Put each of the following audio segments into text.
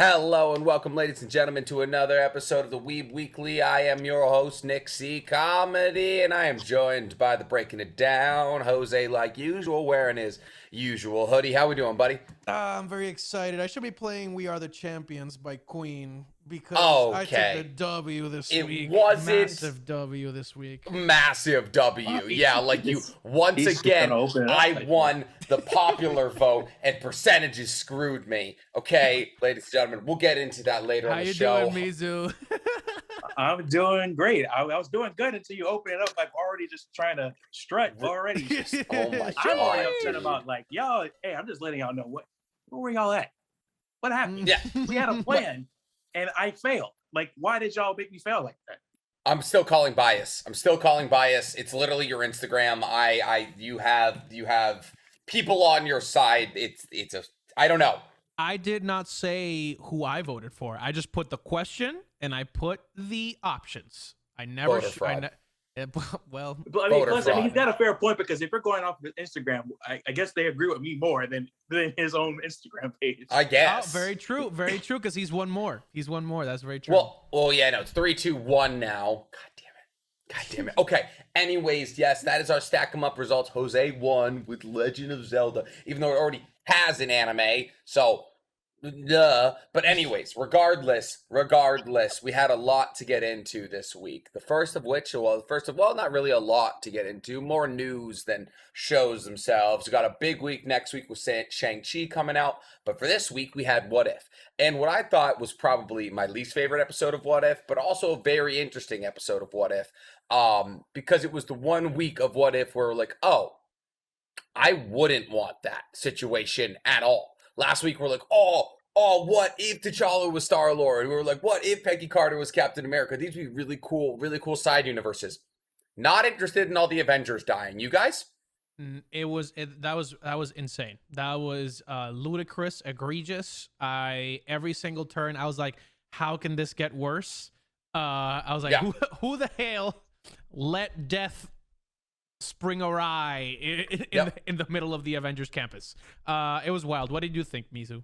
Hello and welcome, ladies and gentlemen, to another episode of the Weeb Weekly. I am your host, Nick C. Comedy, and I am joined by the Breaking It Down, Jose, like usual, wearing his usual hoodie. How we doing, buddy? I'm very excited. I should be playing "We Are the Champions" by Queen because I took the Okay. W this It week. wasn't Massive W this week. massive W. Yeah, like you, once He's just again, gonna open it up I like won the popular vote, and percentages screwed me. Okay, ladies and gentlemen, we'll get into that later How on the you show. doing, Mizu? I'm doing great. I was doing good until you open it up. Like already just trying to strut already. Oh my I'm already God. upset about like y'all. Hey, I'm just letting y'all know where were y'all at? What happened? Yeah. We had a plan and I failed. Like, why did y'all make me fail like that? I'm still calling bias. It's literally your Instagram. You have people on your side. I don't know. I did not say who I voted for. I just put the question and I put the options. I never. Voter fraud. Well, But I mean, Voter plus, I mean, fraud. he's got a fair point because if you're going off of Instagram, I guess they agree with me more than his own Instagram page. I guess. very true, very true. Because he's one more. He's one more. That's very true. Well, yeah, no, it's 3-2-1 now. God damn it. Okay. Anyways, yes, that is our stack 'em up results. Jose won with Legend of Zelda, even though it already has an anime. So, duh. But anyways, regardless, we had a lot to get into this week. The first of which, not really a lot to get into. More news than shows themselves. We got a big week next week with Shang Chi coming out. But for this week, we had What If. And what I thought was probably my least favorite episode of What If, but also a very interesting episode of What If. Because it was the 1 week of What If where we're like, oh, I wouldn't want that situation at all. Last week we're like, oh, what if T'Challa was Star-Lord? We were like, what if Peggy Carter was Captain America? These would be really cool side universes. Not interested in all the Avengers dying. You guys? That was insane. That was ludicrous, egregious. Every single turn, I was like, how can this get worse? I was like, Yeah. who the hell let death spring awry in the middle of the Avengers campus? It was wild. What did you think, Mizu?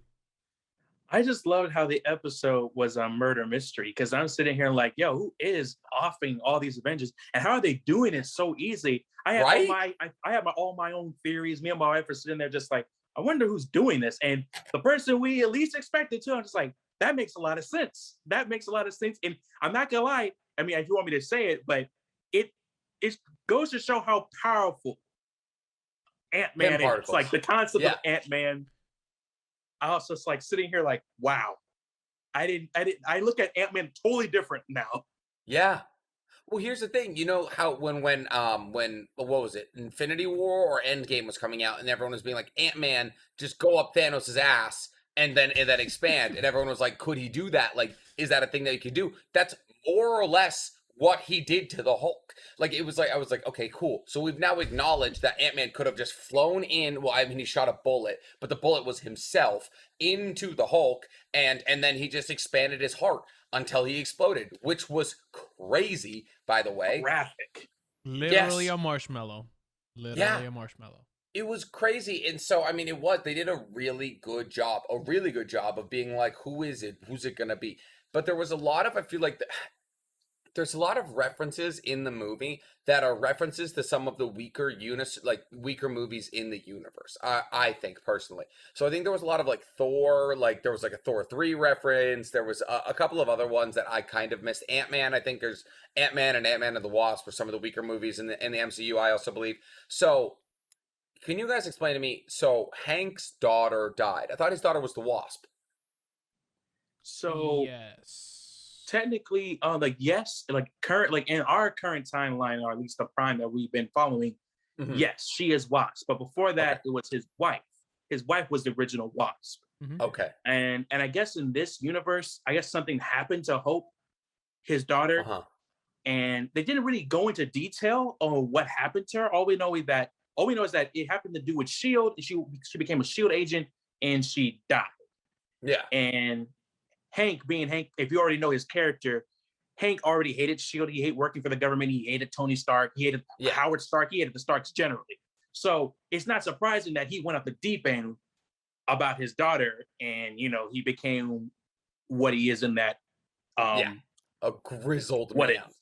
I just loved how the episode was a murder mystery because I'm sitting here like, yo, who is offing all these Avengers and how are they doing it so easy? I have all my own theories. Me and my wife are sitting there just like, I wonder who's doing this. And the person we at least expected to, I'm just like, that makes a lot of sense. And I'm not gonna lie. I mean, if you want me to say it, but it goes to show how powerful Ant-Man is. It's like the concept of Ant-Man. I was just like sitting here like, wow. I look at Ant-Man totally different now. Yeah. Well, here's the thing. You know how when what was it? Infinity War or Endgame was coming out and everyone was being like, Ant-Man, just go up Thanos' ass and then expand. And everyone was like, could he do that? Like, is that a thing that he could do? That's more or less what he did to the Hulk. Like, it was like, I was like, okay, cool. So we've now acknowledged that Ant-Man could have just flown in. Well, I mean, he shot a bullet, but the bullet was himself into the Hulk. And then he just expanded his heart until he exploded, which was crazy, by the way. Graphic. Literally a marshmallow. A marshmallow. It was crazy. And so, I mean, they did a really good job of being like, who is it? Who's it going to be? But there was a lot of, I feel like, there's a lot of references in the movie that are references to some of the weaker movies in the universe. I think personally. So I think there was a lot of like Thor, like there was like a Thor 3 reference. There was a couple of other ones that I kind of missed. Ant-Man, I think there's Ant-Man and Ant-Man and the Wasp are some of the weaker movies in the MCU. I also believe. So can you guys explain to me? So Hank's daughter died. I thought his daughter was the Wasp. So yes. Technically, yes, like in our current timeline, or at least the prime that we've been following, yes, she is Wasp. But before that, It was his wife. His wife was the original Wasp. Okay. And I guess in this universe, I guess something happened to Hope, his daughter, and they didn't really go into detail on what happened to her. All we know is that it happened to do with Shield. She became a Shield agent, and she died. Yeah. And Hank, being Hank, if you already know his character, Hank already hated S.H.I.E.L.D. He hated working for the government. He hated Tony Stark. He hated Howard Stark. He hated the Starks generally. So it's not surprising that he went off the deep end about his daughter and, he became what he is in that. Yeah. A grizzled What man. if?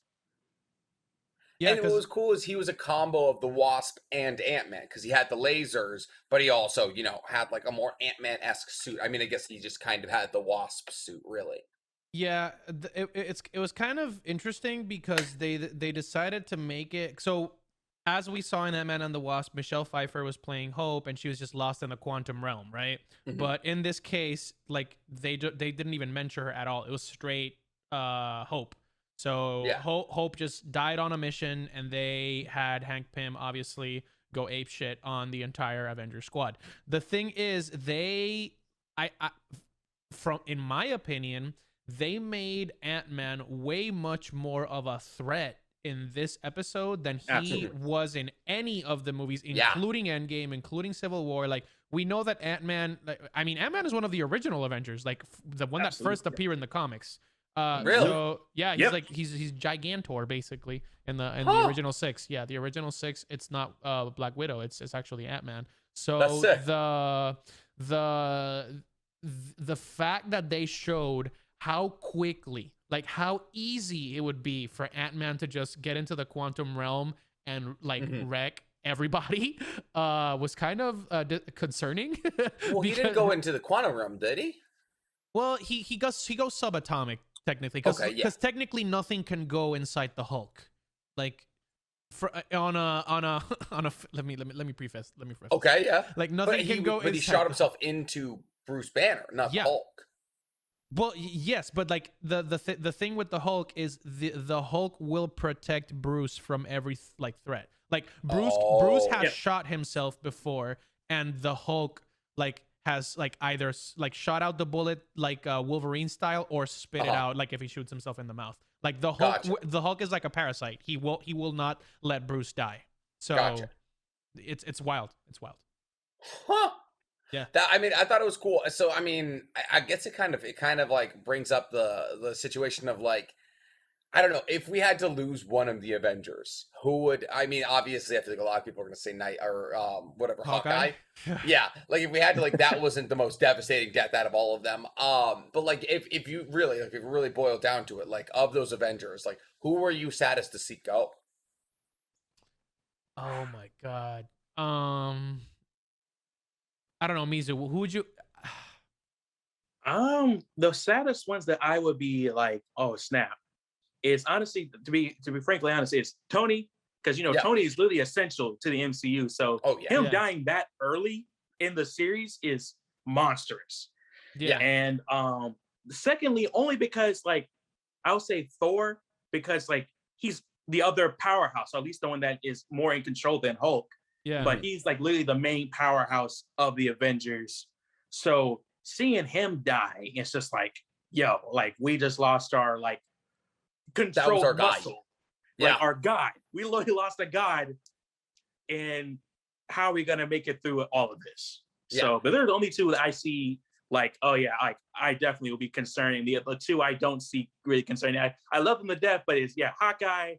Yeah, And what was cool is he was a combo of the Wasp and Ant-Man because he had the lasers, but he also, you know, had like a more Ant-Man-esque suit. I mean, I guess he just kind of had the Wasp suit, really. yeah, it was kind of interesting because they decided to make it so. As we saw in Ant-Man and the Wasp, Michelle Pfeiffer was playing Hope, and she was just lost in the quantum realm, right? Mhm. But in this case, like they didn't even mention her at all. It was straight Hope. So Yeah. Hope just died on a mission, and they had Hank Pym obviously go ape shit on the entire Avengers squad. The thing is, I from in my opinion, they made Ant-Man way much more of a threat in this episode than he Absolutely. was in any of the movies, Yeah. including Endgame, including Civil War. Like, we know that Ant-Man, like, I mean, Ant-Man is one of the original Avengers, like the one that first Absolutely. appeared in the comics. Really? So yeah, he's Yep. like he's Gigantor basically in the Huh. original 6. Yeah, the original 6. It's not Black Widow. It's actually Ant-Man. So That's sick. the fact that they showed how quickly, like how easy it would be for Ant-Man to just get into the quantum realm and like Mhm. wreck everybody was kind of concerning. Well, he didn't because- go into the quantum realm, did he? Well, he goes subatomic technically because Okay, yeah. technically nothing can go inside the Hulk. Like for on a let me preface. Okay, yeah. Like nothing can go but he inside shot the himself into Bruce Banner, not Yeah. the Hulk. Well, yes, but like the thing with the Hulk is the Hulk will protect Bruce from every like threat. Like Bruce Oh. has Yeah. shot himself before, and the Hulk like has like either like shot out the bullet like Wolverine style or spit it Uh-huh. out like if he shoots himself in the mouth. Like the Hulk, Gotcha. the Hulk is like a parasite. He will not let Bruce die. So Gotcha. it's wild. It's wild. Huh. Yeah. That, I mean, I thought it was cool. So, I mean, I guess it kind of like brings up the situation of like, I don't know, if we had to lose one of the Avengers, who would? I mean, obviously, I feel like a lot of people are going to say Knight or whatever, Hawkeye. Yeah, like if we had to, like, that wasn't the most devastating death out of all of them. But like, if you really, like, if you really boil down to it, like, of those Avengers, like, who were you saddest to see go? Oh my god. I don't know, Mizu. Who would you? The saddest ones that I would be like, oh snap, is honestly to be frankly honest, is Tony, because you know Yeah. Tony is literally essential to the MCU. So Oh yeah, him Yeah. dying that early in the series is monstrous. Yeah. And secondly, only because like I'll say Thor, because like he's the other powerhouse, or at least the one that is more in control than Hulk. Yeah. But he's like literally the main powerhouse of the Avengers. So seeing him die, it's just like, yo, like we just lost our like control our guy. muscle. Yeah. Like our god. We literally lost a god. And how are we gonna make it through all of this? Yeah. So, but they're the only two that I see like, oh yeah, like I definitely will be concerning. The two I don't see really concerning. I love them to death, but it's Hawkeye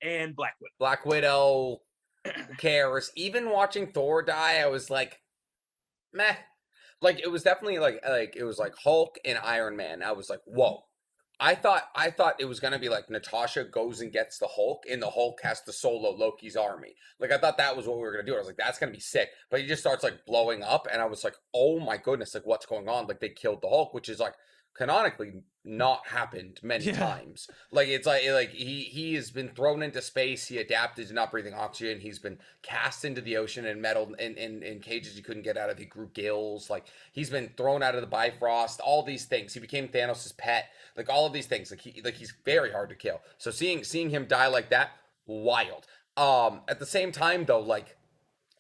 and Black Widow. Black Widow. Who cares? Even watching Thor die, I was like, meh. Like it was definitely like it was like Hulk and Iron Man. I was like, whoa. I thought it was gonna be like Natasha goes and gets the Hulk, and the Hulk has to solo Loki's army. Like I thought that was what we were gonna do. I was like, that's gonna be sick. But he just starts like blowing up, and I was like, oh my goodness, like what's going on? Like they killed the Hulk, which is like canonically not happened many Yeah. times. Like it's like he has been thrown into space. He adapted to not breathing oxygen. He's been cast into the ocean and metal in cages he couldn't get out of. He grew gills. Like he's been thrown out of the Bifrost. All these things. He became Thanos' pet. Like all of these things. Like he's very hard to kill. So seeing him die like that, wild. At the same time though, like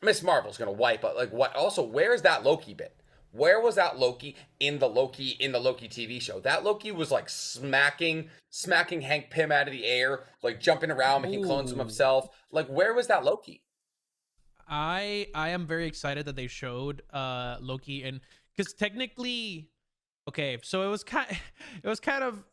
Miss Marvel's gonna wipe out. Like what? Also, where's that Loki bit? Where was that Loki in the Loki TV show? That Loki was like smacking Hank Pym out of the air, like jumping around, making clones of Ooh. himself. Like where was that Loki? I am very excited that they showed Loki, and because technically, okay, so it was kind of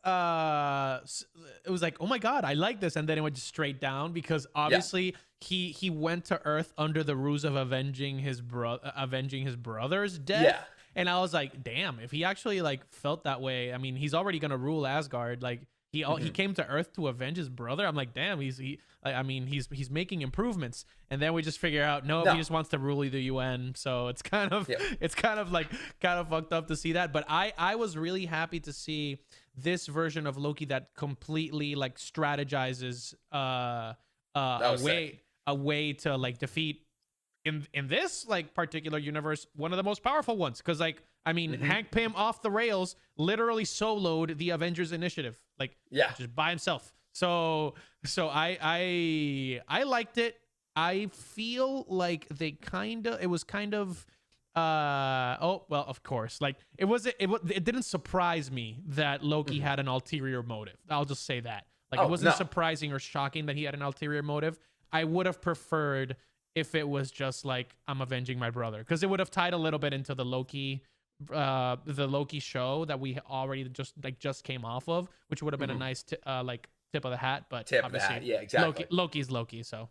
it was like, oh my god, I like this, and then it went straight down because obviously he went to Earth under the ruse of avenging his brother's death. Yeah. And I was like, damn, if he actually like felt that way, I mean, he's already gonna rule Asgard. Like he came to Earth to avenge his brother. I'm like, damn, he's making improvements. And then we just figure out, no, he just wants to rule the UN. So it's kind of fucked up to see that. But I was really happy to see this version of Loki that completely like strategizes a way to like defeat in this like particular universe one of the most powerful ones, because like I mean Hank Pym off the rails literally soloed the Avengers Initiative, like just by himself. So I liked it. I feel like it was kind of oh well, of course, like it didn't surprise me that Loki had an ulterior motive. I'll just say that. Like, it wasn't surprising or shocking that he had an ulterior motive. I would have preferred if it was just like, I'm avenging my brother, because it would have tied a little bit into the Loki show that we already just came off of, which would have been a nice tip of the hat. But obviously, yeah, exactly. Loki's Loki. So,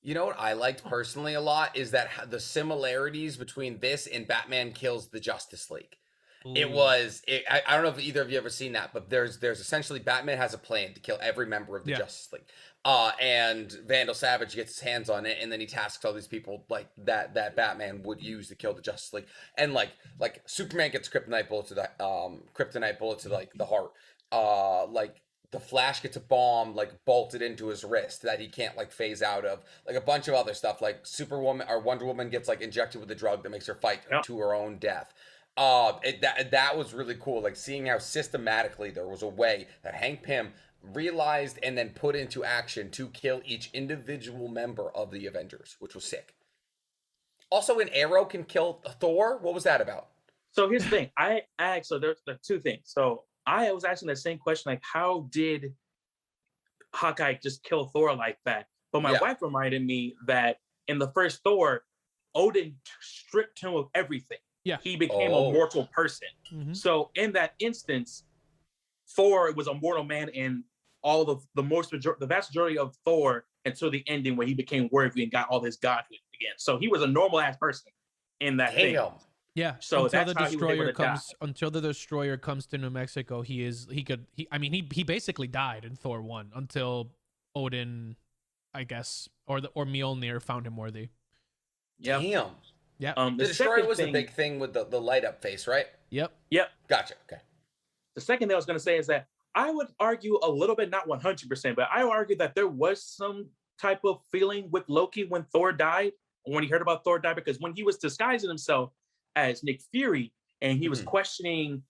you know what I liked personally a lot is that the similarities between this and Batman Kills the Justice League. I don't know if either of you ever seen that, but there's essentially Batman has a plan to kill every member of the Justice League. And Vandal Savage gets his hands on it, and then he tasks all these people like that Batman would use to kill the Justice League. And like Superman gets kryptonite bullet to like the heart. Like the Flash gets a bomb like bolted into his wrist that he can't like phase out of. Like a bunch of other stuff, like Superwoman or Wonder Woman gets like injected with a drug that makes her fight to her own death. That was really cool, like seeing how systematically there was a way that Hank Pym realized and then put into action to kill each individual member of the Avengers, which was sick. Also, an arrow can kill Thor. What was that about? So here's the thing. So there's two things. So I was asking the same question, like, how did Hawkeye just kill Thor like that? But my wife reminded me that in the first Thor, Odin stripped him of everything. Yeah, he became a mortal person. So in that instance, Thor was a mortal man in all the vast majority of Thor until the ending where he became worthy and got all his godhood again. So he was a normal ass person in that thing. Yeah. So until the destroyer comes to New Mexico, he basically died in Thor 1 until Odin, I guess, or Mjolnir found him worthy. Yep. Damn. Yeah. The destroyer was the big thing with the light up face, right? Yep. Gotcha. Okay. The second thing I was going to say is that I would argue a little bit, not 100%, but I would argue that there was some type of feeling with Loki when Thor died, when he heard about Thor died, because when he was disguising himself as Nick Fury and he was questioning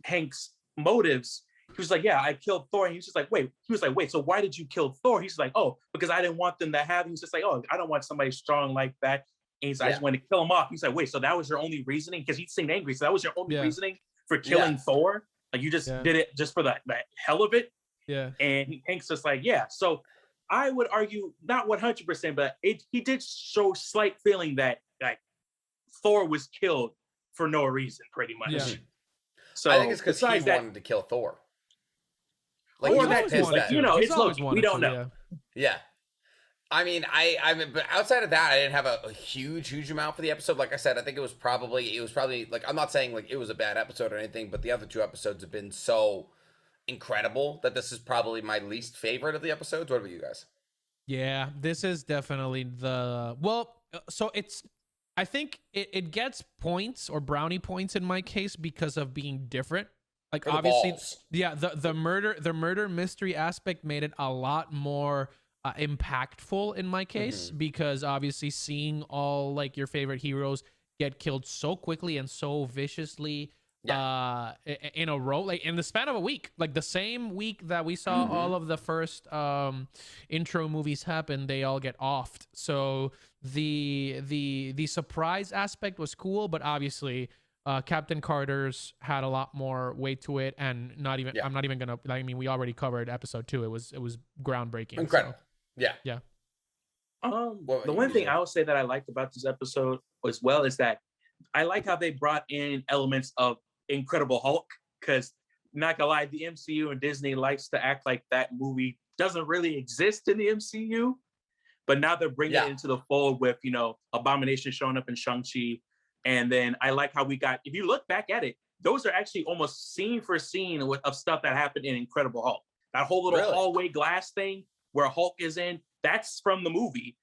Hank's motives, he was like, yeah, I killed Thor. And he was just like, wait. He was like, wait, so why did you kill Thor? He's like, oh, because I didn't want them to have him. He's just like, oh, I don't want somebody strong like that. And he's like, I just wanted to kill him off. He's like, wait, so that was your only reasoning? Because he seemed angry. So that was your only reasoning for killing Thor? Like, you just did it just for the hell of it? Yeah. And Hank's just like, yeah. So I would argue, not 100%, but he did show slight feeling that like Thor was killed for no reason, pretty much. Yeah. So I think it's because he wanted to kill Thor. Like, or that too, like, it's Loki. We don't know. Yeah. I mean, but outside of that, I didn't have a huge amount for the episode. Like I said, I think it was probably like, I'm not saying like it was a bad episode or anything, but the other two episodes have been so incredible that this is probably my least favorite of the episodes. What about you guys? Yeah, this is definitely I think it gets points or brownie points in my case because of being different. Like, obviously, the murder mystery aspect made it a lot more impactful in my case, because obviously seeing all like your favorite heroes get killed so quickly and so viciously in a row, like in the span of a week, like the same week that we saw all of the first intro movies happen, they all get offed. So the surprise aspect was cool, but obviously Captain Carter's had a lot more weight to it, and I'm not even gonna, I mean, we already covered episode 2. It was groundbreaking. Incredible. So. Yeah. The one thing I would say that I liked about this episode as well is that I like how they brought in elements of Incredible Hulk, because not gonna lie, the MCU and Disney likes to act like that movie doesn't really exist in the MCU, but now they're bringing it into the fold with, Abomination showing up in Shang Chi, And then I like how we got, if you look back at it, those are actually almost scene for scene of stuff that happened in Incredible Hulk. That whole little hallway glass thing where Hulk is in, that's from the movie.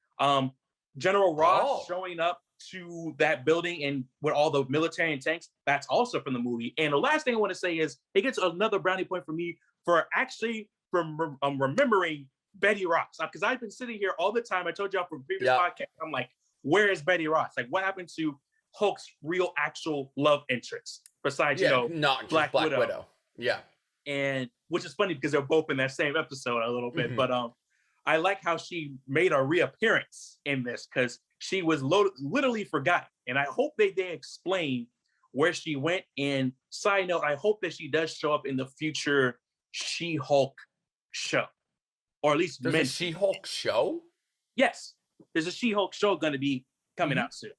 General Ross showing up to that building and with all the military and tanks, that's also from the movie. And the last thing I want to say is it gets another brownie point for me for actually remembering Betty Ross, because I've been sitting here all the time. I told y'all from previous podcast, I'm like, where is Betty Ross? Like, what happened to Hulk's real actual love interest besides not Black Widow? Yeah, and which is funny because they're both in that same episode a little bit. But I like how she made a reappearance in this because she was literally forgotten, and I hope they explain where she went. And side note, I hope that she does show up in the future She-Hulk show, or at least there's a She-Hulk show. Yes, there's a She-Hulk show going to be coming out soon.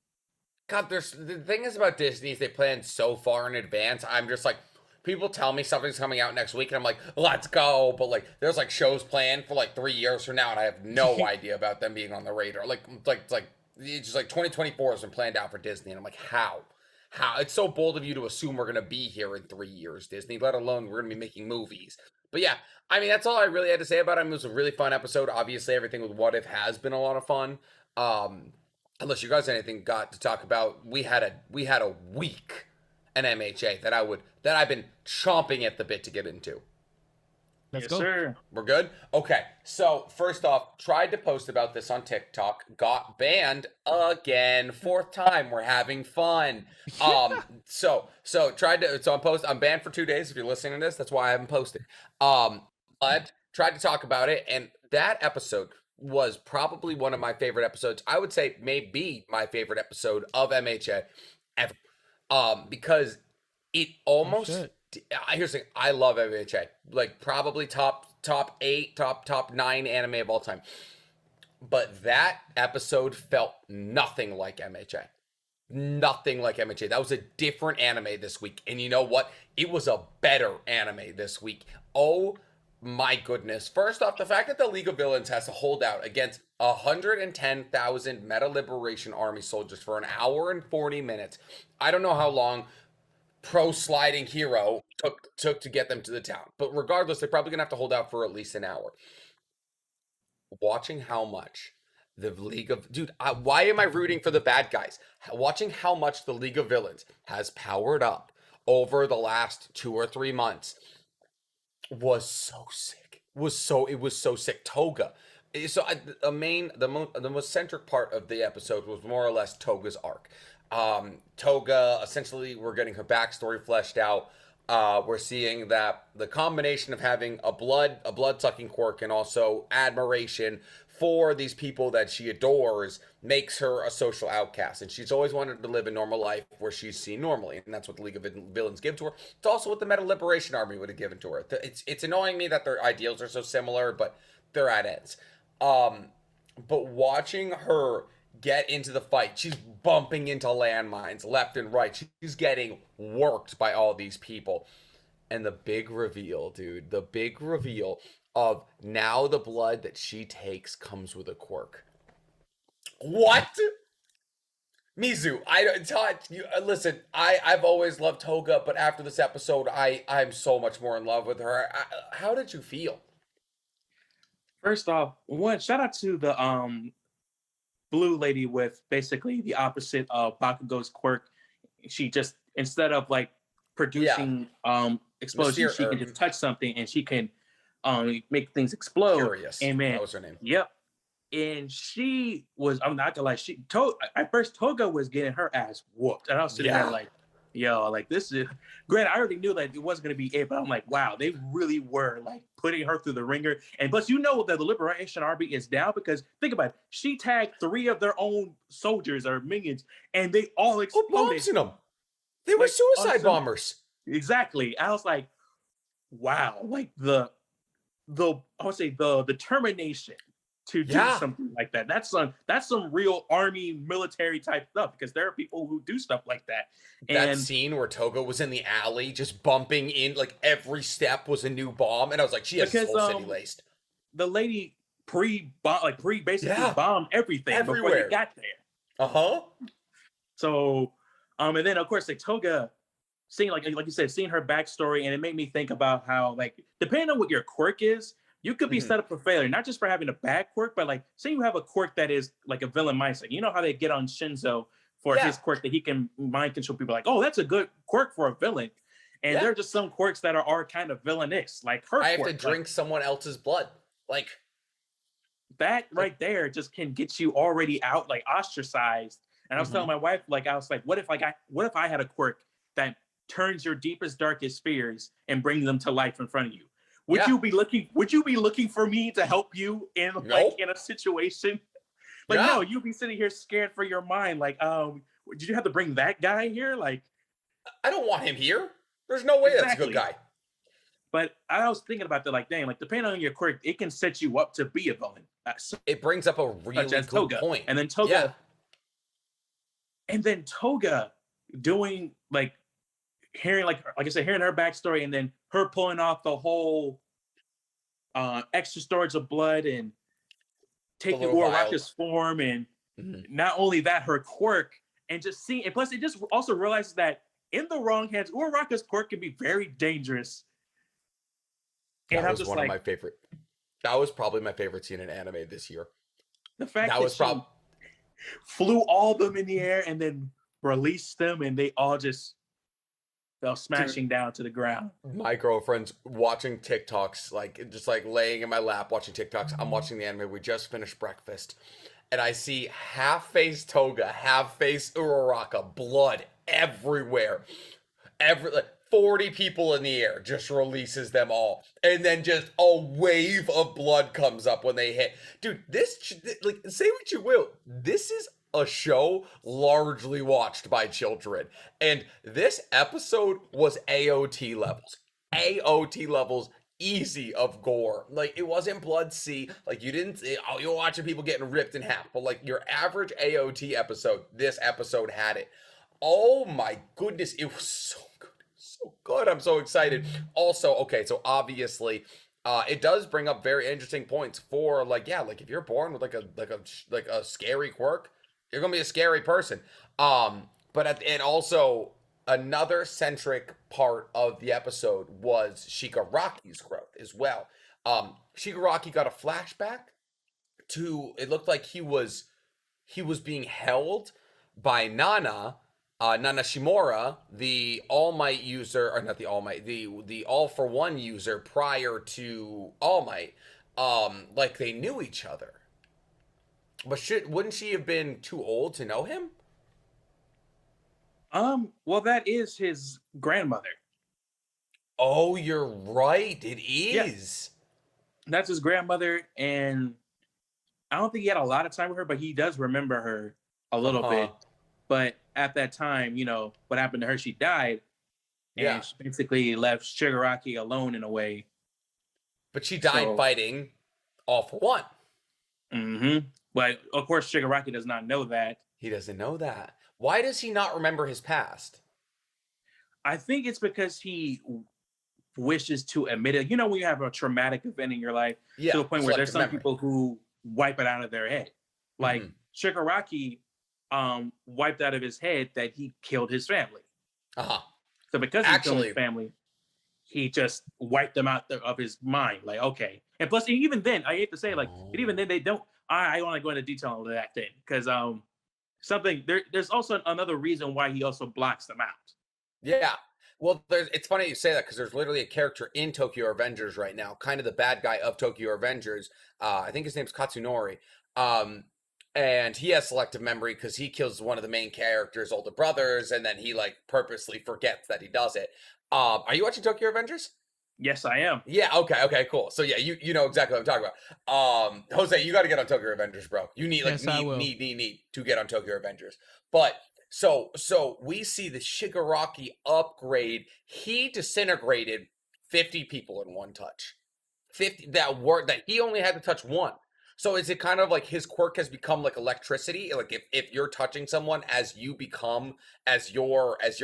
God, the thing is about Disney is they plan so far in advance. I'm just like, people tell me something's coming out next week, and I'm like, let's go. But like, there's like shows planned for like 3 years from now, and I have no idea about them being on the radar. It's just like 2024 has been planned out for Disney, and I'm like, how? It's so bold of you to assume we're gonna be here in 3 years, Disney. Let alone we're gonna be making movies. But yeah, I mean, that's all I really had to say about it. I mean, it was a really fun episode. Obviously, everything with What If has been a lot of fun. Unless you guys anything got to talk about, we had a week in MHA that I've been chomping at the bit to get into. Let's go. Sir. We're good? Okay. So first off, tried to post about this on TikTok, got banned again. 4th time. We're having fun. So I'm banned for 2 days. If you're listening to this, that's why I haven't posted. But tried to talk about it, and that episode was probably one of my favorite episodes. I would say maybe my favorite episode of MHA ever. Because it almost here's the thing, I love MHA. Like probably top 8, top 9 anime of all time. But that episode felt nothing like MHA. Nothing like MHA. That was a different anime this week. And you know what? It was a better anime this week. Oh my goodness. First off, the fact that the League of Villains has to hold out against 110,000 Meta Liberation Army soldiers for an hour and 40 minutes. I don't know how long Pro Sliding Hero took to get them to the town. But regardless, they're probably going to have to hold out for at least an hour. Watching how much the League of... Dude, why am I rooting for the bad guys? Watching how much the League of Villains has powered up over the last 2 or 3 months was so sick. It was so sick. Toga. So the most centric part of the episode was more or less Toga's arc. Toga, essentially, we're getting her backstory fleshed out. We're seeing that the combination of having a blood-sucking quirk and also admiration for these people that she adores makes her a social outcast. And she's always wanted to live a normal life where she's seen normally. And that's what the League of Villains give to her. It's also what the Meta Liberation Army would have given to her. It's annoying me that their ideals are so similar, but they're at ends. But watching her get into the fight, she's bumping into landmines left and right. She's getting worked by all these people. And the big reveal, dude, the big reveal of now the blood that she takes comes with a quirk. What? Mizu, listen, I've always loved Toga, but after this episode, I'm so much more in love with her. How did you feel? First off, shout out to the blue lady with basically the opposite of Bakugo's quirk. She just, instead of like producing explosions, she can just touch something and she can make things explode. Curious. And man, that was her name. Yep. And she was, I'm not gonna lie, at first Toga was getting her ass whooped. And I was sitting there like, yo, like this is, granted, I already knew that it wasn't gonna be it, but I'm like, wow, they really were like putting her through the ringer. And plus, you know that the Liberation Army is down because think about it, she tagged 3 of their own soldiers or minions, and they all exploded. Who bombs in them? They were suicide bombers. Exactly. I was like, wow, like the I would say the determination to do something like that. That's some real army military type stuff, because there are people who do stuff like that. That scene where Toga was in the alley just bumping in, like every step was a new bomb, and I was like, she has this whole city laced. The lady basically bombed everything everywhere before they got there. Uh-huh. So And then of course like Toga, seeing like you said, seeing her backstory, and it made me think about how like depending on what your quirk is, you could be Mhm. set up for failure, not just for having a bad quirk, but like say you have a quirk that is like a villain mindset. You know how they get on Shinzo for Yeah. his quirk that he can mind control people, like, oh, that's a good quirk for a villain. And Yeah. there are just some quirks that are kind of villainous, like her I have quirk. to drink someone else's blood. Like That right there just can get you already out, like ostracized. And I was telling my wife, like, I was like, what if I had a quirk that turns your deepest, darkest fears and brings them to life in front of you? Would Yeah. you be looking for me to help you in like Nope. in a situation? Like, Yeah. no, you'd be sitting here scared for your mind. Like, did you have to bring that guy here? Like, I don't want him here. There's no way that's a good Exactly. guy. but I was thinking about that, like, dang, like depending on your quirk, it can set you up to be a villain. It brings up a really Such as good Toga. point. And then Toga, Yeah. doing like hearing like I said, hearing her backstory, and then her pulling off the whole extra storage of blood and taking little vial. Uraraka's form, and Mhm. not only that, her quirk, and just seeing, and plus it just also realizes that in the wrong hands, Uraraka's quirk can be very dangerous. And That I'm was just one like, of my favorite. That was probably my favorite scene in anime this year. the fact That that was she probably flew all of them in the air and then released them, and they all just fell smashing down to the ground. my girlfriend's watching TikToks, like just like laying in my lap watching TikToks. I'm watching the anime. We just finished breakfast, and I see half-face Toga, half-face Uraraka, blood everywhere. Like 40 people in the air, just releases them all, and then just a wave of blood comes up when they hit. Dude, like, say what you will, this is a show largely watched by children, and this episode was AOT levels. AOT levels easy of gore. Like, it wasn't blood C. Like, you're watching people getting ripped in half, but like your average AOT episode, this episode had it. Oh my goodness, it was so good. So good. I'm so excited. Also, okay, so obviously, it does bring up very interesting points for like, yeah, like if you're born with like a scary quirk, you're gonna be a scary person. And also another centric part of the episode was Shigaraki's growth as well. Shigaraki got a flashback to, it looked like he was being held by Nana Shimura, the All Might user, or not the All Might, the All for One user prior to All Might. Like they knew each other. But wouldn't she have been too old to know him? Well, that is his grandmother. Oh, you're right. It Yeah. is. That's his grandmother, and I don't think he had a lot of time with her, but he does remember her a little bit. But at that time, what happened to her, she died. And Yeah. she basically left Shigaraki alone in a way. But she died fighting All for One. Mm-hmm. But of course, Shigaraki does not know that. He doesn't know that. Why does he not remember his past? I think it's because he wishes to admit it. You know, when you have a traumatic event in your life, Yeah, to a point where there's some selective memory. people who wipe it out of their head. Like Shigaraki wiped out of his head that he killed his family. So because he killed his family, he just wiped them out of his mind. Like, okay. And plus, even then, I hate to say, like, even then, they don't. I want to go into detail on that then, because there's also another reason why he also blocks them out. Yeah. Well, it's funny you say that, because there's literally a character in Tokyo Revengers right now, kind of the bad guy of Tokyo Revengers. I think his name's Katsunori. And he has selective memory because he kills one of the main character's older brothers, and then he like purposely forgets that he does it. Are you watching Tokyo Revengers? Yes, I am. Yeah, okay, cool. So yeah, you know exactly what I'm talking about. Jose, you got to get on Tokyo Revengers, bro. You need need to get on Tokyo Revengers. But so we see the Shigaraki upgrade. He disintegrated 50 people in one touch. 50 that he only had to touch one. So is it kind of like his quirk has become like electricity? Like if you're touching someone, as you're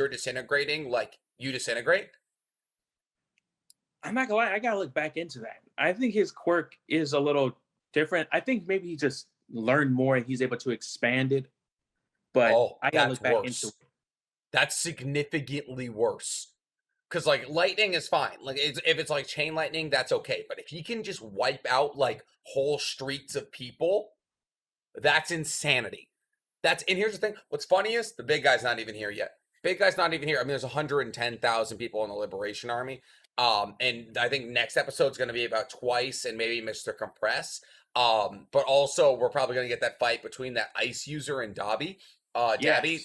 disintegrating, like you disintegrate? I'm not gonna lie, I gotta look back into that. I think his quirk is a little different. I think maybe he just learned more and he's able to expand it. But I gotta look back into it. That's significantly worse. Because like lightning is fine. Like if it's like chain lightning, that's okay. But if he can just wipe out like whole streets of people, that's insanity. And here's the thing. What's funny is the big guy's not even here yet. Big guy's not even here. I mean, there's 110,000 people in the Liberation Army. And I think next episode's going to be about Twice and maybe Mr. Compress. But also we're probably going to get that fight between that ice user and Dobby. Dobby.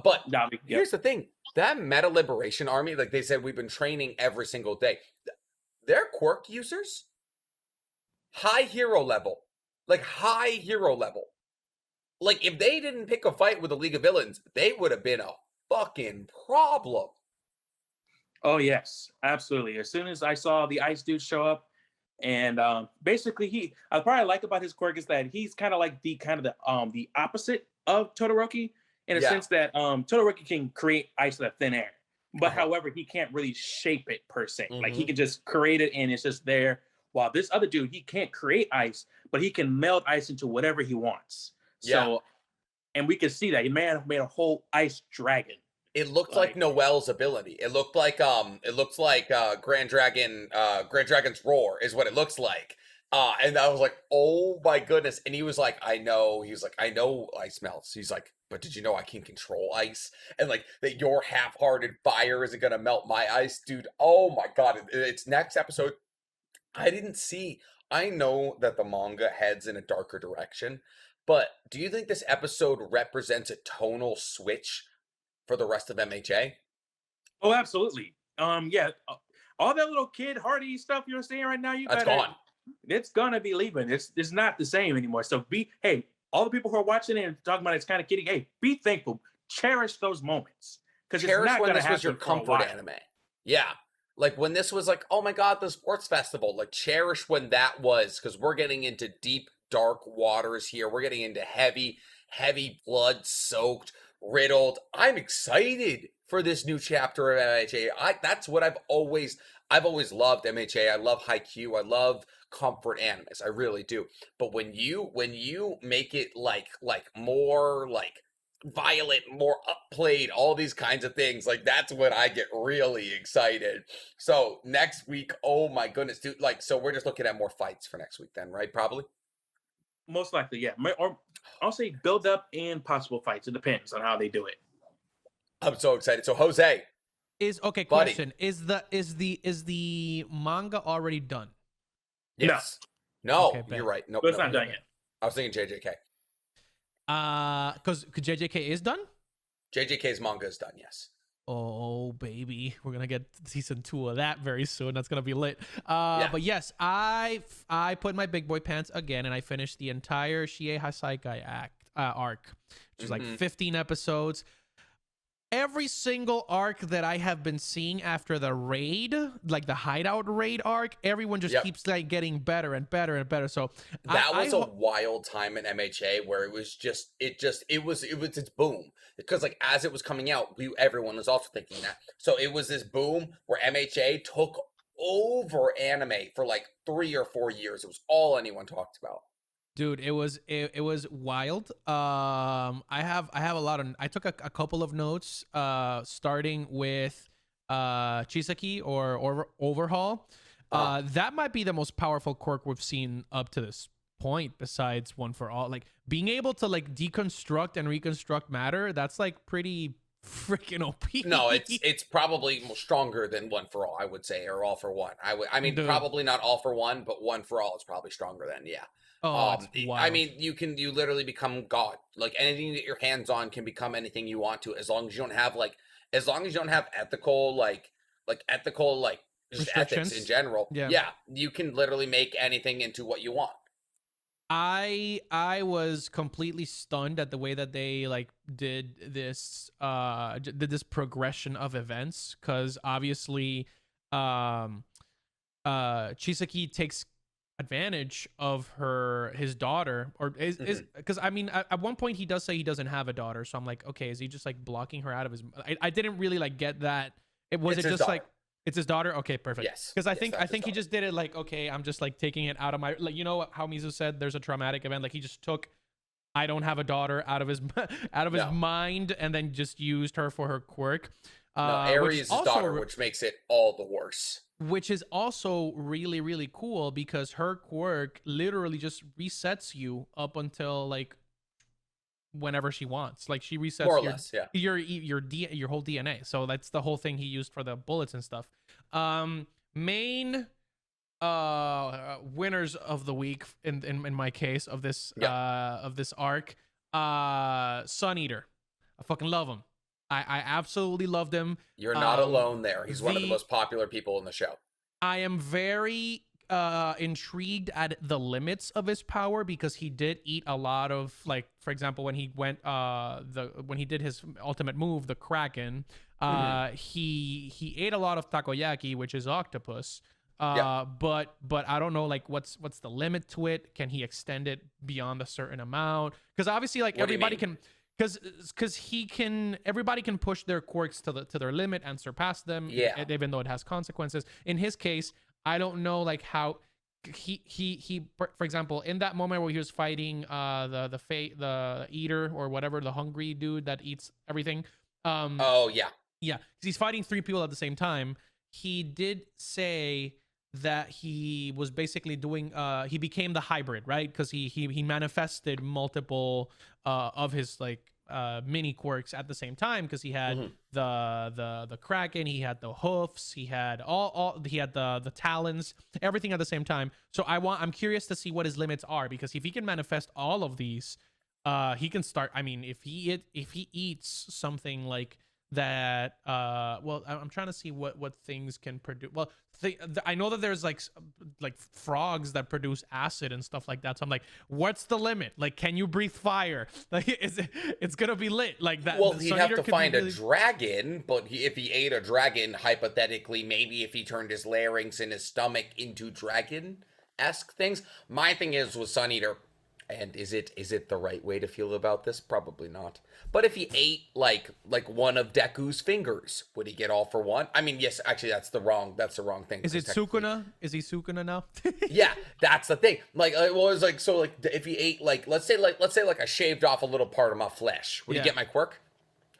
But Dobby, here's the thing. That Meta Liberation Army, like they said, we've been training every single day. They're quirk users. High hero level. Like high hero level. Like if they didn't pick a fight with the League of Villains, they would have been a fucking problem. Oh yes, absolutely. As soon as I saw the ice dude show up, and basically I probably like about his quirk is that he's kind of like the opposite of Todoroki in a sense that Todoroki can create ice out of thin air, but however he can't really shape it per se. Like he can just create it and it's just there. While this other dude, he can't create ice, but he can melt ice into whatever he wants. So, and we can see that he made a whole ice dragon. It looked like Noel's ability. It looked like Grand Dragon's Roar is what it looks like. And I was like, oh my goodness. And he was like, I know. He was like, I know ice melts. He's like, but did you know I can control ice? And like that your half-hearted fire isn't gonna melt my ice, dude. Oh my god. It's next episode. I know that the manga heads in a darker direction, but do you think this episode represents a tonal switch for the rest of MHA? Oh, absolutely. Yeah. All that little kid Hardy stuff you're saying right now, That's gone. It's gonna be leaving. It's not the same anymore. So all the people who are watching it and talking about it's kind of kidding. Hey, be thankful. Cherish those moments. Because it's not when gonna this was your comfort anime. Yeah. Like when this was like, oh my god, the sports festival. Like cherish when that was, because we're getting into deep, dark waters here. We're getting into heavy blood soaked, riddled. I'm excited for this new chapter of MHA. That's what I've always loved MHA. I love Haikyuu. I love comfort animes. I really do. But when you make it like more like violent, more upplayed, all these kinds of things, like that's when I get really excited. So next week, oh my goodness, dude, like so we're just looking at more fights for next week then, right? Probably. Most likely, yeah. Or I'll say build up and possible fights. It depends on how they do it. I'm so excited. So Jose, question. Is the manga already done? Yes. No, Okay, you're right. No, it's not done yet. I was thinking JJK. Because JJK is done? JJK's manga is done, yes. Oh baby, we're gonna get season 2 of that very soon. That's gonna be lit. But yes, I put my big boy pants again, and I finished the entire Shie Hasaikai arc, which is like 15 episodes. Every single arc that I have been seeing after the raid, like the hideout raid arc, everyone just keeps like getting better and better and better. So that was a wild time in MHA where it was its boom, because like as it was coming out, everyone was also thinking that. So it was this boom where MHA took over anime for like 3 or 4 years. It was all anyone talked about. Dude, it was wild. I took a couple of notes, starting with Chisaki or Overhaul. That might be the most powerful quirk we've seen up to this point, besides One for All. Like being able to like deconstruct and reconstruct matter, that's like pretty freaking OP. No, it's probably stronger than One for All, I would say, or All for One. I mean, probably not All for One, but One for All is probably stronger than, yeah. Oh, I mean, you literally become God. Like anything that your hands on can become anything you want to, as long as you don't have ethical just ethics in general. Yeah, you can literally make anything into what you want. I was completely stunned at the way that they like did this progression of events, because obviously Chisaki takes advantage of his daughter, or is because I mean at one point he does say he doesn't have a daughter, so I'm like, okay, is he just like blocking her out of his I didn't really like get that. It's just daughter. Like it's his daughter. Okay, perfect. Yes, because I think he just did it like, okay, I'm just like taking it out of my, like, you know how Mizu said there's a traumatic event, like he just took I don't have a daughter out of his mind, and then just used her for her quirk. No, Ares' daughter, which makes it all the worse. Which is also really, really cool because her quirk literally just resets you up until like whenever she wants. Like she resets more or less, yeah. your whole DNA. So that's the whole thing he used for the bullets and stuff. Main winners of the week in my case of this arc, Sun Eater. I fucking love him. I absolutely loved him. You're not alone there. He's one of the most popular people in the show. I am very intrigued at the limits of his power because he did eat a lot of, like, for example, when he went when he did his ultimate move, the Kraken, he ate a lot of takoyaki, which is octopus. But I don't know, like, what's the limit to it? Can he extend it beyond a certain amount? Because obviously, like, everybody can, because everybody can push their quirks to their limit and surpass them, even though it has consequences. In his case, I don't know, like, how he for example, in that moment where he was fighting the eater or whatever, the hungry dude that eats everything. Because he's fighting three people at the same time. He did say that he was basically doing he became the hybrid, right? Because he manifested multiple of his, like, mini quirks at the same time, because he had the Kraken, he had the hoofs, he had he had the talons, everything at the same time. So I'm curious to see what his limits are, because if he can manifest all of these, he can start. I mean, if he eats something like that, well, I'm trying to see what things can produce. Well, I know that there's like frogs that produce acid and stuff like that, so I'm like, what's the limit? Like, can you breathe fire? Like, it's gonna be lit like that? Well, he'd have to find a dragon, but if he ate a dragon, hypothetically, maybe if he turned his larynx in his stomach into dragon-esque things. My thing is with Sun Eater, and is it the right way to feel about this? Probably not. But if he ate like one of Deku's fingers, would he get all for one? I mean, yes, actually that's the wrong thing. Is it Sukuna? Is he Sukuna now? Yeah, that's the thing. Like, well, it's like, so, like, if he ate, like, let's say I shaved off a little part of my flesh, would he get my quirk?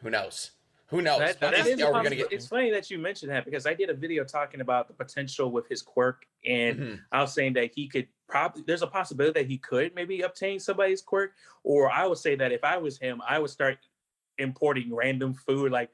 Who knows? It's funny that you mentioned that, because I did a video talking about the potential with his quirk, and I was saying that he could there's a possibility that he could maybe obtain somebody's quirk, or I would say that if I was him, I would start importing random food. Like,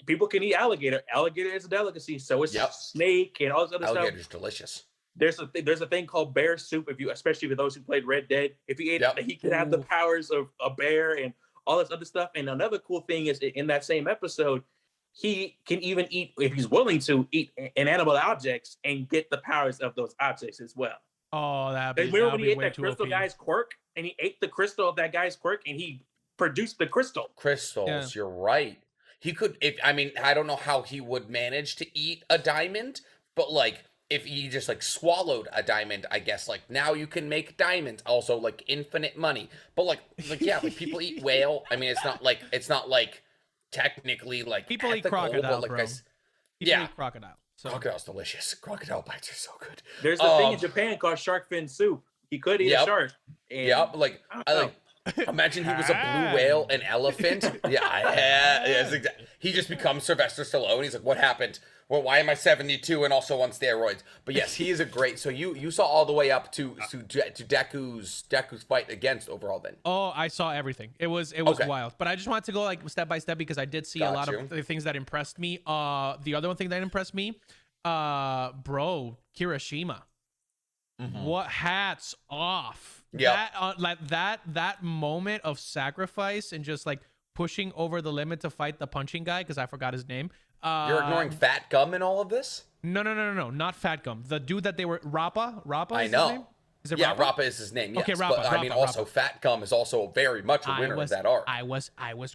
people can eat alligator. Alligator is a delicacy, so is snake and all this other stuff. Alligator's delicious. There's a thing called bear soup. Especially for those who played Red Dead, if he ate it, he could have the powers of a bear and all this other stuff. And another cool thing is, in that same episode, he can even eat, if he's willing to, eat inanimate objects and get the powers of those objects as well. Oh, remember when he ate that crystal guy's quirk, and he ate the crystal of that guy's quirk, and he produced the crystals. You're right. He could, I don't know how he would manage to eat a diamond, but, like, if he just, like, swallowed a diamond, I guess, like, now you can make diamonds. Also, like, infinite money. But, like people eat whale. I mean, it's not like technically, like, people ethical, eat crocodile, but, like, bro. People eat crocodile. So. Crocodile's delicious. Crocodile bites are so good. There's a thing in Japan called shark fin soup. He could eat a shark. Imagine he was a blue whale, an elephant. He just becomes Sylvester Stallone. He's like, what happened? Well, why am I 72 and also on steroids? But yes, he is a great. So you saw all the way up to Deku's fight against overall then. Oh, I saw everything. It was wild. But I just wanted to go, like, step by step, because I did see a lot of the things that impressed me. The other one thing that impressed me, Kirishima. What, hats off. That moment of sacrifice and just, like, pushing over the limit to fight the punching guy, because I forgot his name. You're ignoring Fat Gum in all of this? No, not Fat Gum. The dude that they were, Rappa. I know. Is it Rappa? Rappa is his name. Yes. Okay, Rappa. But also Fat Gum is also very much a winner of that arc. I was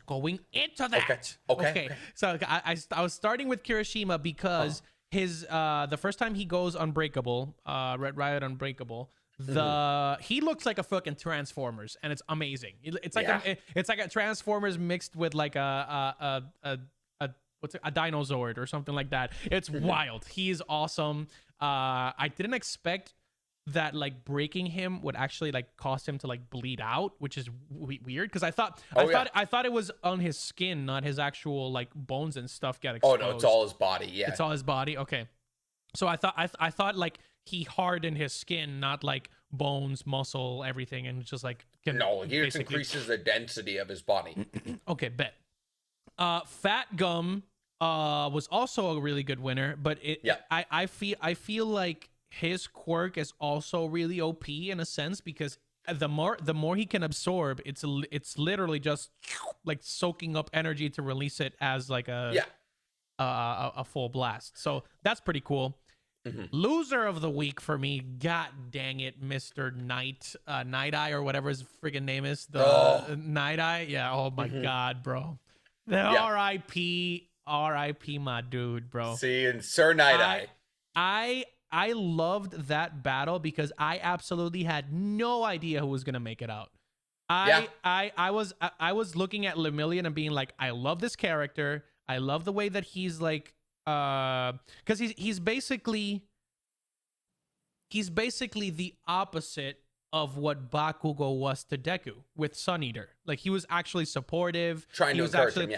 going into that. Okay. So I was starting with Kirishima because his the first time he goes Unbreakable, Red Riot Unbreakable. He looks like a fucking Transformers, and it's amazing. It's like a Transformers mixed with, like, a Dinozord or something like that. It's wild. He's awesome. I didn't expect that like breaking him would actually like cause him to like bleed out, which is weird because I thought I thought it was on his skin, not his actual like bones and stuff get exposed. Oh no, it's all his body. Yeah, it's all his body. Okay, so I thought like he hardened his skin, not like bones, muscle, everything, and just like no, he just increases the density of his body. Okay, bet. Fat Gum was also a really good winner, but I feel like his quirk is also really OP in a sense because the more he can absorb, it's literally just like soaking up energy to release it as like a full blast. So that's pretty cool. Loser of the week for me, god dang it, Mr. Night Eye or whatever his friggin' name is, the Night Eye. Yeah, oh my god, bro. The R.I.P. my dude, bro. See, and Sir Night Eye. I loved that battle because I absolutely had no idea who was gonna make it out. I was looking at Lemillion and being like, I love this character. I love the way that he's like, because he's basically the opposite of what Bakugo was to Deku with Sun Eater. Like he was actually supportive, trying to encourage him,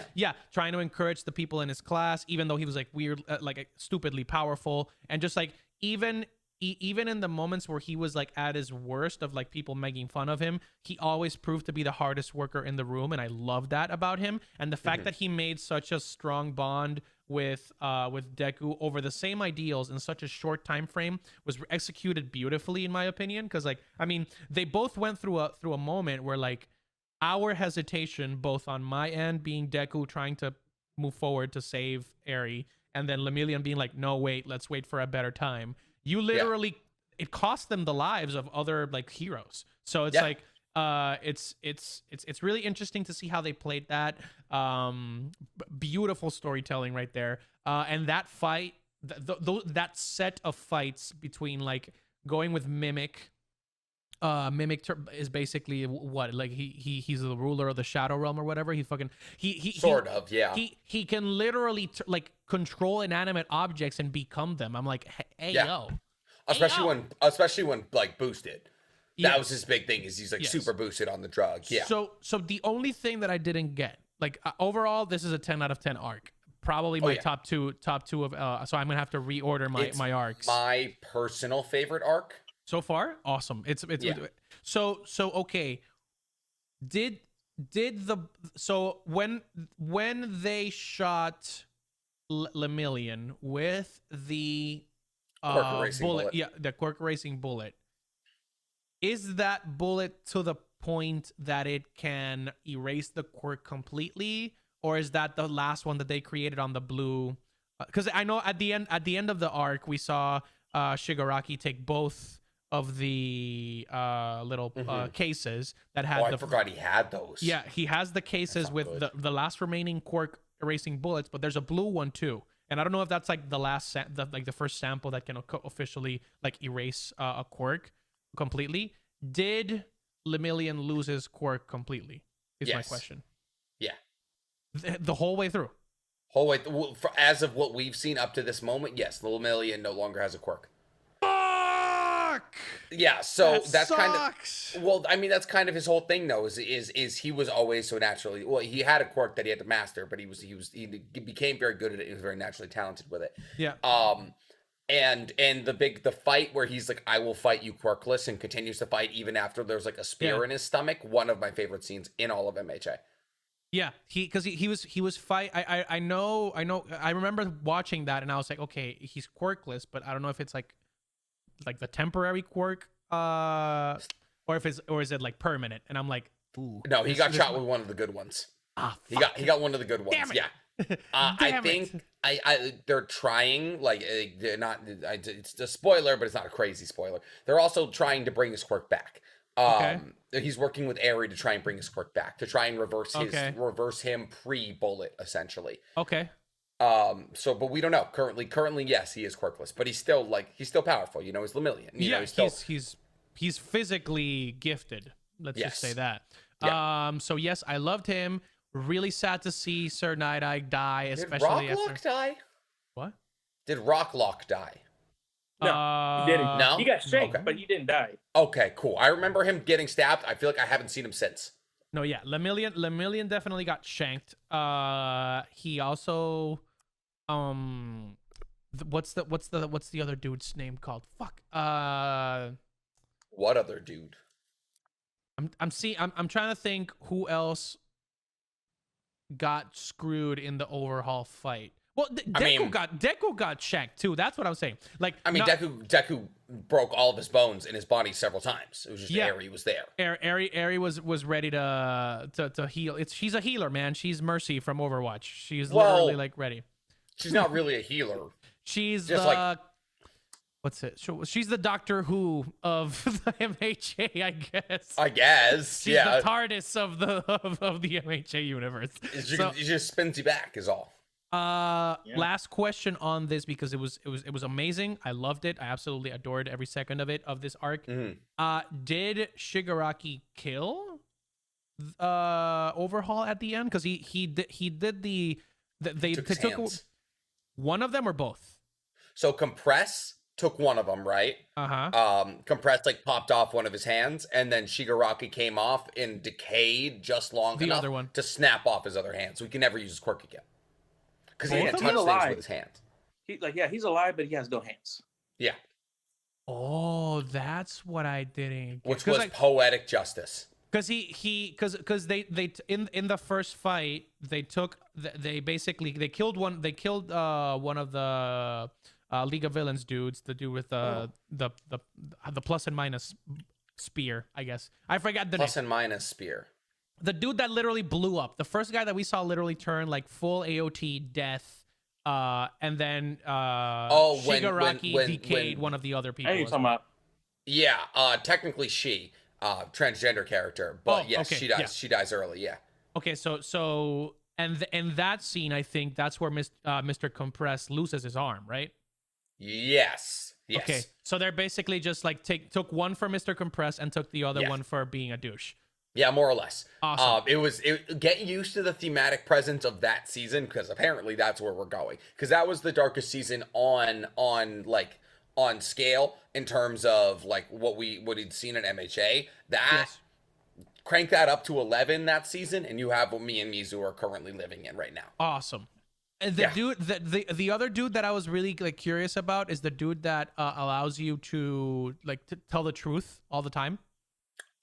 trying to encourage the people in his class, even though he was like weird, like stupidly powerful, and just like even in the moments where he was like at his worst of like people making fun of him, he always proved to be the hardest worker in the room, and I love that about him. And the fact that he made such a strong bond with Deku over the same ideals in such a short time frame was executed beautifully, in my opinion. Because like, I mean, they both went through a moment where like our hesitation, both on my end being Deku trying to move forward to save Eri, and then Lemillion being like, no, wait, let's wait for a better time. You literally, it cost them the lives of other like heroes. So it's like, it's really interesting to see how they played that. Beautiful storytelling right there. And that fight, that set of fights between like going with Mimic. Mimic is basically what, like he's the ruler of the Shadow Realm or whatever. He can literally like control inanimate objects and become them. I'm like, hey yo, especially when like boosted. That was his big thing, is he's like super boosted on the drug. Yeah. So the only thing that I didn't get, like overall, this is a 10 out of 10 arc. Probably my top two of. So I'm gonna have to reorder my arcs. My personal favorite arc so far. Awesome. It's so okay. Did when they shot Lemillion with the bullet, the quirk erasing bullet, is that bullet to the point that it can erase the quirk completely, or is that the last one that they created on the blue? Because I know at the end of the arc, we saw Shigaraki take both of the little cases that had. I forgot he had those. Yeah, he has the cases with the last remaining quirk erasing bullets, but there's a blue one too. And I don't know if that's like the first sample that can officially like erase a quirk completely. Did Lemillion lose his quirk completely? Is my question. Yeah. The whole way through. As of what we've seen up to this moment, yes, Lemillion no longer has a quirk. Fuck! Yeah, so that's kind of. Well, I mean, that's kind of his whole thing, though. Is he was always so naturally. Well, he had a quirk that he had to master, but he became very good at it. He was very naturally talented with it. Yeah. And the fight where he's like, I will fight you quirkless, and continues to fight even after there's like a spear in his stomach. One of my favorite scenes in all of MHA. Yeah, he was fight. I know. I remember watching that, and I was like, okay, he's quirkless, but I don't know if it's like the temporary quirk, or is it like permanent? And I'm like, ooh. No, he got shot with one of the good ones. He got one of the good ones. Damn it. Yeah. I think they're trying, like, they're not. It's a spoiler, but it's not a crazy spoiler. They're also trying to bring his quirk back. He's working with Eri to try and bring his quirk back, to try and reverse him pre-bullet, essentially. Okay. But we don't know. Currently, yes, he is quirkless, but he's still powerful. You know, he's Lemillion. He's physically gifted. Let's just say that. Yeah. So yes, I loved him. Really sad to see Sir Night-Eye die, especially Did Rocklock die? What? Did Rocklock die? No, he didn't. No? He got shanked, Okay. but he didn't die. Okay, cool. I remember him getting stabbed. I feel like I haven't seen him since. No, yeah, Lemillion definitely got shanked. He also, what's the other dude's name called? Fuck. What other dude? I'm trying to think who else got screwed in the overhaul fight. Well, Deku got shanked too. That's what I'm saying. Like, I mean, Deku broke all of his bones in his body several times. It was just Eri was there. Eri was ready to heal. She's a healer, man. She's Mercy from Overwatch. She's literally like ready. She's not really a healer. She's just like, what's it? She's the Doctor Who of the MHA, I guess. She's the TARDIS of the MHA universe. She just spins you back, is all. Last question on this, because it was amazing. I loved it. I absolutely adored every second of this arc. Did Shigaraki kill Overhaul at the end? Because he did they took one of them or both? So Compress took one of them, right? Compress like popped off one of his hands, and then Shigaraki came off and decayed just long enough other one to snap off his other hand, so he can never use his quirk again. Because he can't touch things with his hands. He's alive, but he has no hands. Yeah. Oh, that's what I didn't get. Which was poetic justice. Because because they in the first fight they killed one of the League of Villains dudes, the dude with the plus and minus spear, I guess. I forgot the name. Plus and minus spear. The dude that literally blew up. The first guy that we saw literally turn like full AOT death. And then Shigaraki decayed one of the other people. I know you're talking about. Yeah, technically she, transgender character, but yes, she dies. Yeah. She dies early. Yeah. Okay, so and that scene, I think that's where Mr. Compress loses his arm, right? Yes. Okay, so they're basically just like took one for Mr. Compress and took the other one for being a douche. Yeah, more or less. Awesome. Get used to the thematic presence of that season, because apparently that's where we're going. Because that was the darkest season on scale in terms of like what he'd seen in MHA. Crank that up to 11 that season, and you have what me and Mizu are currently living in right now. Awesome. And the other dude that I was really like curious about is the dude that allows you to tell the truth all the time.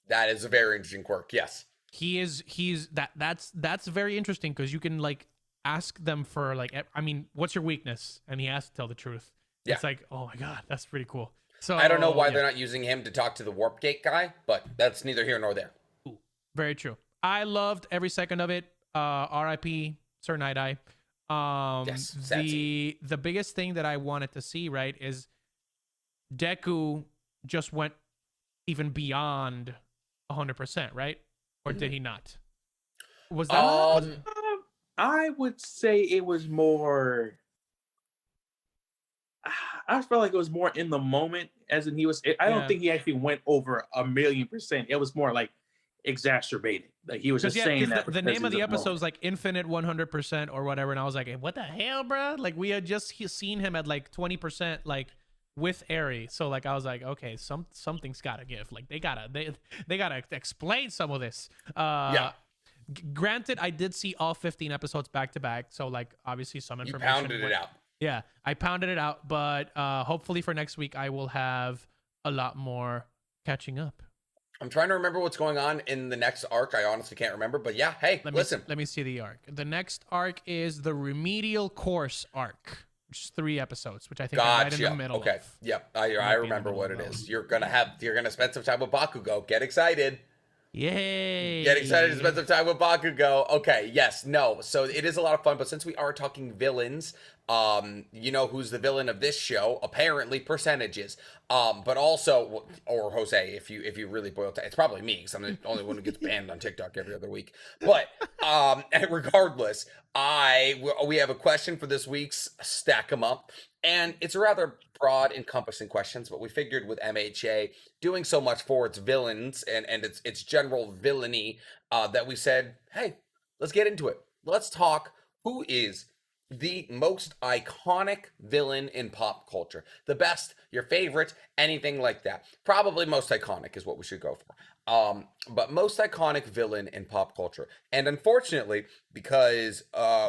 That is a very interesting quirk. Yes. That's very interesting, because you can like ask them for like, I mean, what's your weakness? And he has to tell the truth. Yeah. It's like, oh my God, that's pretty cool. So I don't know why they're not using him to talk to the Warp Gate guy, but that's neither here nor there. Ooh, very true. I loved every second of it. R.I.P. Sir Night-Eye. Yes, the biggest thing that I wanted to see, right, is Deku just went even beyond 100%, right? Or did he not? Was that? I would say it was more. I felt like it was more in the moment, as in he was. I don't think he actually went over 1,000,000%. It was more like exacerbated. Like he was just saying that. The name of the episode was like Infinite 100% or whatever, and I was like, hey, what the hell, bro? Like we had just seen him at like 20%, like with Eri. So like I was like, okay, something's gotta give. Like they gotta explain some of this. Granted, I did see all 15 episodes back to back, so like obviously some information. You pounded it out. Yeah, I pounded it out, but hopefully for next week I will have a lot more catching up. I'm trying to remember what's going on in the next arc. I honestly can't remember, but yeah, hey, listen. Let me see the arc. The next arc is the Remedial Course arc, which is 3 episodes, which I think are right in the middle. Okay, yep, I remember what it is. You're gonna spend some time with Bakugo. Get excited. Yay! Get excited to spend some time with Bakugo. Okay, yes, no. So it is a lot of fun, but since we are talking villains, you know who's the villain of this show? Apparently, percentages. But also, or Jose, if you really boil it down, it's probably me, because I'm the only one who gets banned on TikTok every other week. But regardless, we have a question for this week's Stack 'em Up. And it's a rather broad, encompassing questions, but we figured with MHA doing so much for its villains and its general villainy, that we said, hey, let's get into it. Let's talk who is the most iconic villain in pop culture. The best, your favorite, anything like that. Probably most iconic is what we should go for. But most iconic villain in pop culture. And unfortunately, because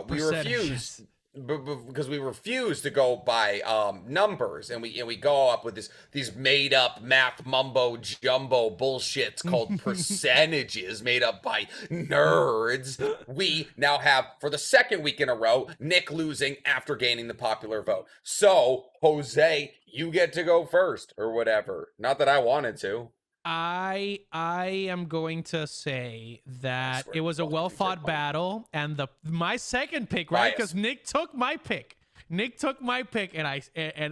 we refuse because we refuse to go by numbers, and we go up with these made up math mumbo jumbo bullshits called percentages made up by nerds. We now have, for the second week in a row, Nick losing after gaining the popular vote. So Jose, you get to go first, or whatever. Not that I wanted to. I am going to say that it was a well-fought battle, and my second pick, right? Because Nick took my pick. And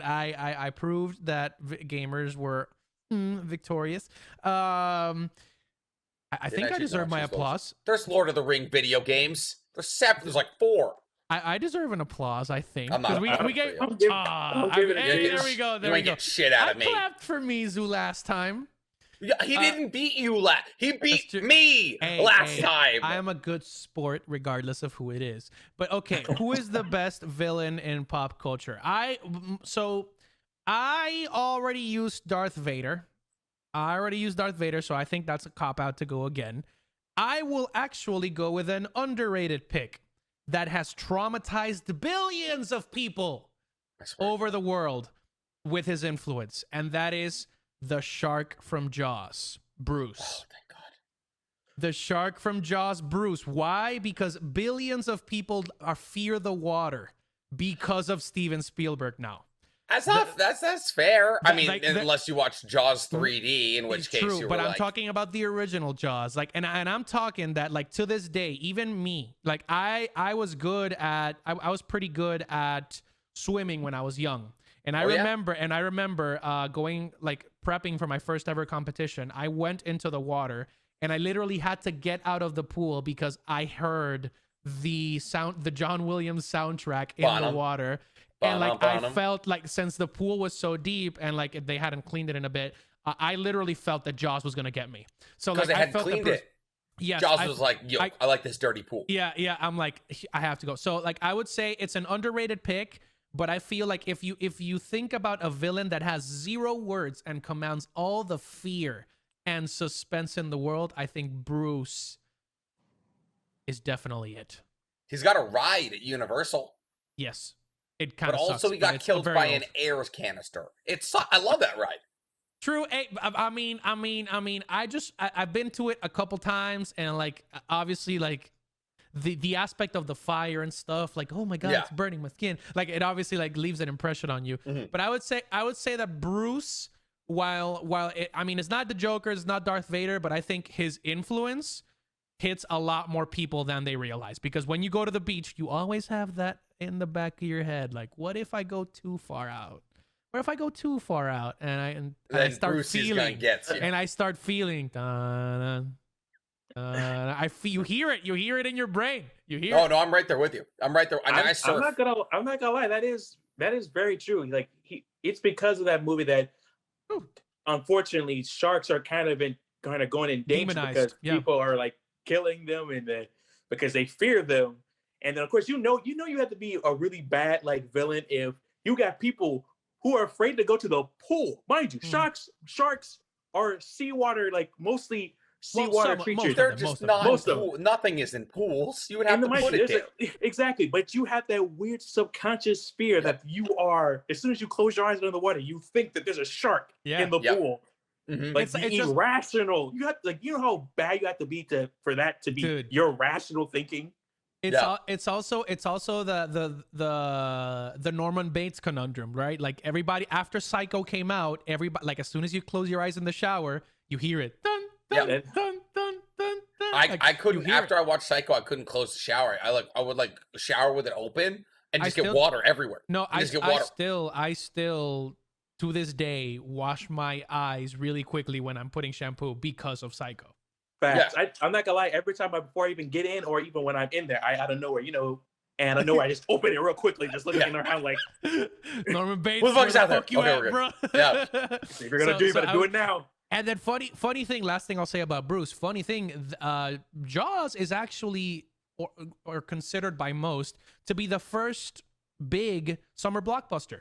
I proved that gamers were victorious. I think I deserve my applause. There's Lord of the Ring video games. There's like 4. I deserve an applause, I think. I'm not. There we go. There we go. Get shit out of me. I clapped for Mizu last time. Yeah, he didn't beat you last. He beat me last time. I am a good sport regardless of who it is. But okay, who is the best villain in pop culture? I already used Darth Vader. So I think that's a cop-out to go again. I will actually go with an underrated pick that has traumatized billions of people over the world with his influence, and that is the shark from Jaws, Bruce. Oh, thank God. The shark from Jaws, Bruce. Why? Because billions of people fear the water because of Steven Spielberg now. That's fair. I mean, unless you watch Jaws 3D, in which case you were but I'm talking about the original Jaws. And I'm talking that, like, to this day, even me, like, I was pretty good at swimming when I was young. And I remember going, like, prepping for my first ever competition. I went into the water and I literally had to get out of the pool because I heard the John Williams soundtrack in the water. And like, I felt like, since the pool was so deep and like they hadn't cleaned it in a bit, I literally felt that Jaws was going to get me. So like, they hadn't cleaned it. Yes, Jaws was like, yo, I like this dirty pool. Yeah. I'm like, I have to go. So like, I would say it's an underrated pick. But I feel like if you think about a villain that has 0 words and commands all the fear and suspense in the world, I think Bruce is definitely it. He's got a ride at Universal. Yes, it kind of. But also, he got killed by an air canister. I love that ride. True. I mean, I've been to it a couple times, and like, obviously, like, the aspect of the fire and stuff, like, oh my God, it's burning my skin. Like, it obviously like leaves an impression on you. Mm-hmm. But I would say that Bruce, while it's not the Joker, it's not Darth Vader, but I think his influence hits a lot more people than they realize. Because when you go to the beach, you always have that in the back of your head, like, what if I go too far out? What if I go too far out and I start Bruce feeling, and I start feling. You hear it in your brain. No, I'm right there with you. I'm right there. I mean, I'm not gonna lie. That is very true. Like, it's because of that movie that, unfortunately, sharks are kind of going in danger because people are like killing them, and because they fear them. And then, of course, you have to be a really bad like villain if you got people who are afraid to go to the pool. Mind you, sharks are seawater, like, mostly seawater creatures. They're just nothing is in pools. You would have to put it there. Exactly, but you have that weird subconscious fear that you are, as soon as you close your eyes under the water, you think that there's a shark in the pool. Mm-hmm. Like, it's irrational. You have, like, you know how bad you have to be for that to be your rational thinking. It's also the Norman Bates conundrum, right? Like, everybody, after Psycho came out, everybody, like, as soon as you close your eyes in the shower, you hear it. Dun, dun, dun, dun, dun, dun. I couldn't, after I watched Psycho, I couldn't close the shower. I would like shower with it open and just get water everywhere. No, I still to this day wash my eyes really quickly when I'm putting shampoo because of Psycho. Facts. Yeah. I'm not gonna lie. Every time before I even get in, or even when I'm in there, I out of nowhere, and I know I just open it real quickly, just looking around like Norman Bates. What the fuck's out there? Fuck you at, bro. Yeah. If you're gonna do it now. And then funny thing, last thing I'll say about Bruce. Funny thing, Jaws is actually or considered by most to be the first big summer blockbuster.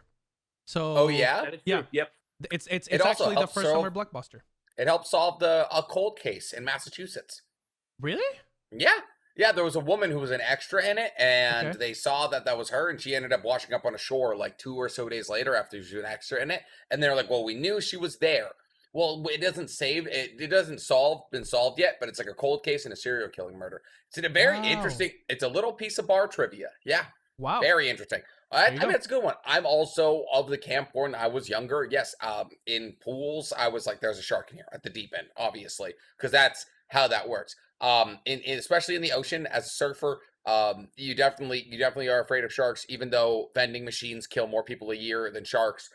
So Oh yeah, That is Yeah. true. Yep. it's It also actually the helps first solve- summer blockbuster. it helped solve a cold case in Massachusetts. Really? Yeah. Yeah, there was a woman who was an extra in it, and Okay. they saw that was her, and she ended up washing up on a shore like 2 or so days later after she was an extra in it. And they're like, well, we knew she was there. Well, it doesn't save it. It doesn't been solved yet, but it's like a cold case and a serial killing murder. It's in a very Wow. interesting. It's a little piece of bar trivia. Yeah, Wow. very interesting. I mean, it's a good one. I'm also of the camp when I was younger. Yes, in pools, I was like, there's a shark in here at the deep end, obviously, because that's how that works. Especially in the ocean, as a surfer, you definitely are afraid of sharks, even though vending machines kill more people a year than sharks.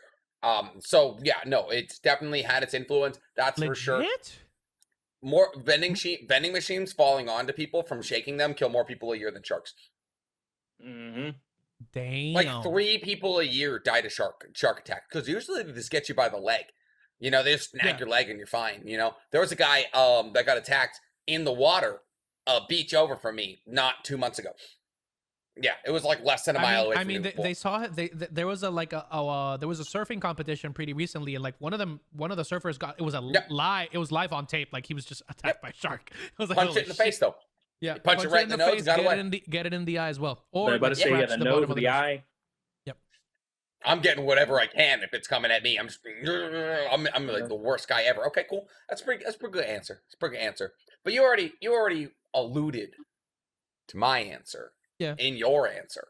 So yeah, no, it's definitely had its influence. That's for sure. Legit? More vending machines falling onto people from shaking them kill more people a year than sharks. Mm-hmm. Damn. Like 3 people a year died of shark attack, because usually they just get you by the leg. You know, they just snag your leg and you're fine. You know, there was a guy that got attacked in the water, a beach over from me, not 2 months ago. Yeah, it was like less than a mile away. I mean, they saw it. There was a there was a surfing competition pretty recently, and like one of the surfers got it was live on tape. Like he was just attacked by a shark. It was like, punch it in the face though. Yeah, punch it right in the nose. Get it in the eye as well. Or I'm about to say, scratch the nose or the eye. Yep. I'm getting whatever I can if it's coming at me. I'm just I'm like the worst guy ever. Okay, cool. That's pretty good answer. It's a pretty good answer. But you already alluded to my answer. Yeah. In your answer.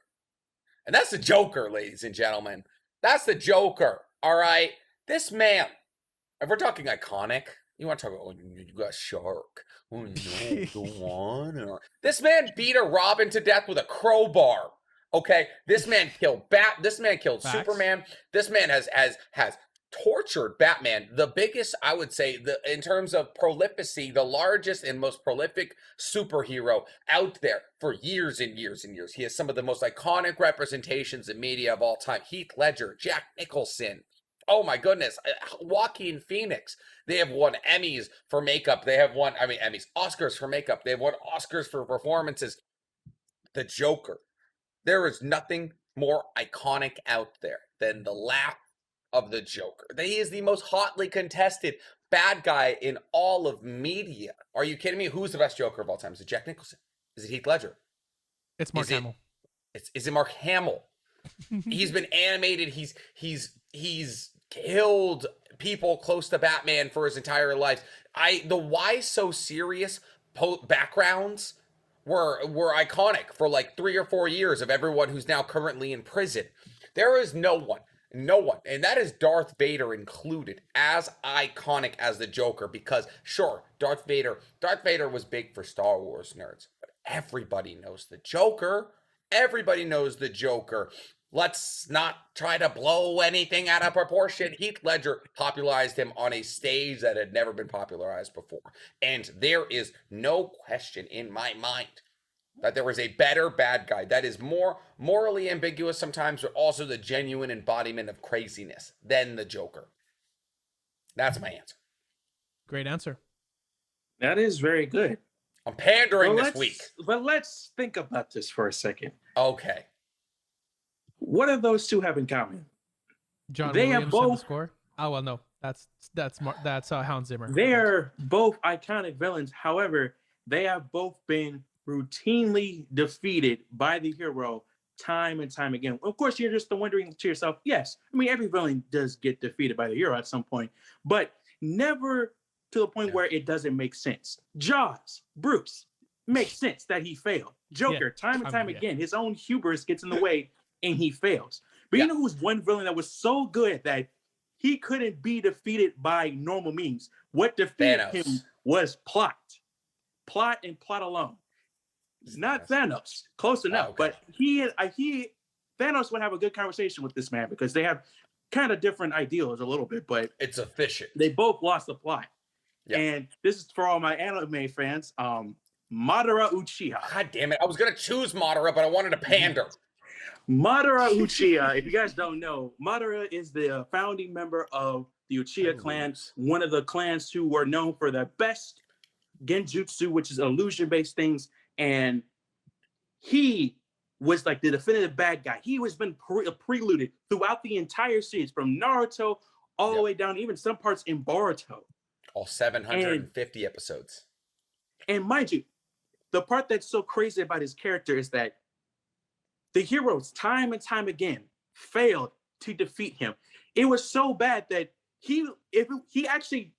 And that's the Joker, ladies and gentlemen. That's the Joker. All right. This man, if we're talking iconic, you want to talk about, you got a shark. Oh no, the one. This man beat a Robin to death with a crowbar. Okay. This man killed This man killed Facts. Superman. This man has tortured Batman. The biggest, I would say, in terms of prolificacy, the largest and most prolific superhero out there for years and years and years. He has some of the most iconic representations in media of all time. Heath Ledger, Jack Nicholson. Oh my goodness. Joaquin Phoenix. They have won Emmys for makeup. Oscars for makeup. They have won Oscars for performances. The Joker. There is nothing more iconic out there than the laugh of the Joker. He is the most hotly contested bad guy in all of media. Are you kidding me? Who's the best Joker of all time? Is it Jack Nicholson? Is it Heath Ledger? It's Mark Hamill. Is it Mark Hamill? He's been animated. He's killed people close to Batman for his entire life. The Why So Serious backgrounds were iconic for like 3 or 4 years of everyone who's now currently in prison. There is no one, and that is Darth Vader included, as iconic as the Joker, because sure, Darth Vader was big for Star Wars nerds, but everybody knows the Joker. Everybody knows the Joker. Let's not try to blow anything out of proportion. Heath Ledger popularized him on a stage that had never been popularized before. And there is no question in my mind that there is a better bad guy that is more morally ambiguous sometimes, but also the genuine embodiment of craziness than the Joker. That's my answer. Great answer. That is very good. I'm pandering this week. But let's think about this for a second. Okay. What do those two have in common? John They Williams have both. and the score. Oh well, no, that's Hans Zimmer. They're both iconic villains. However, they have both been routinely defeated by the hero time and time again. Of course, you're just wondering to yourself, yes, I mean, every villain does get defeated by the hero at some point, but never to the point where it doesn't make sense. Jaws, Bruce, makes sense that he failed. Joker, time and time again, his own hubris gets in the way and he fails. But you know who's one villain that was so good that he couldn't be defeated by normal means? What defeated him was plot. Plot and plot alone. Not Thanos. Close enough. But Thanos would have a good conversation with this man because they have kind of different ideals a little bit, but it's efficient. They both lost the plot. And this is for all my anime fans. Madara Uchiha. God damn it. I was going to choose Madara, but I wanted to pander. Madara Uchiha, if you guys don't know, Madara is the founding member of the Uchiha clan, one of the clans who were known for their best genjutsu, which is illusion-based things. And he was like the definitive bad guy. He was been preluded throughout the entire series, from Naruto all the way down, even some parts in Boruto. All 750 episodes. And mind you, the part that's so crazy about his character is that the heroes, time and time again, failed to defeat him. It was so bad that he actually,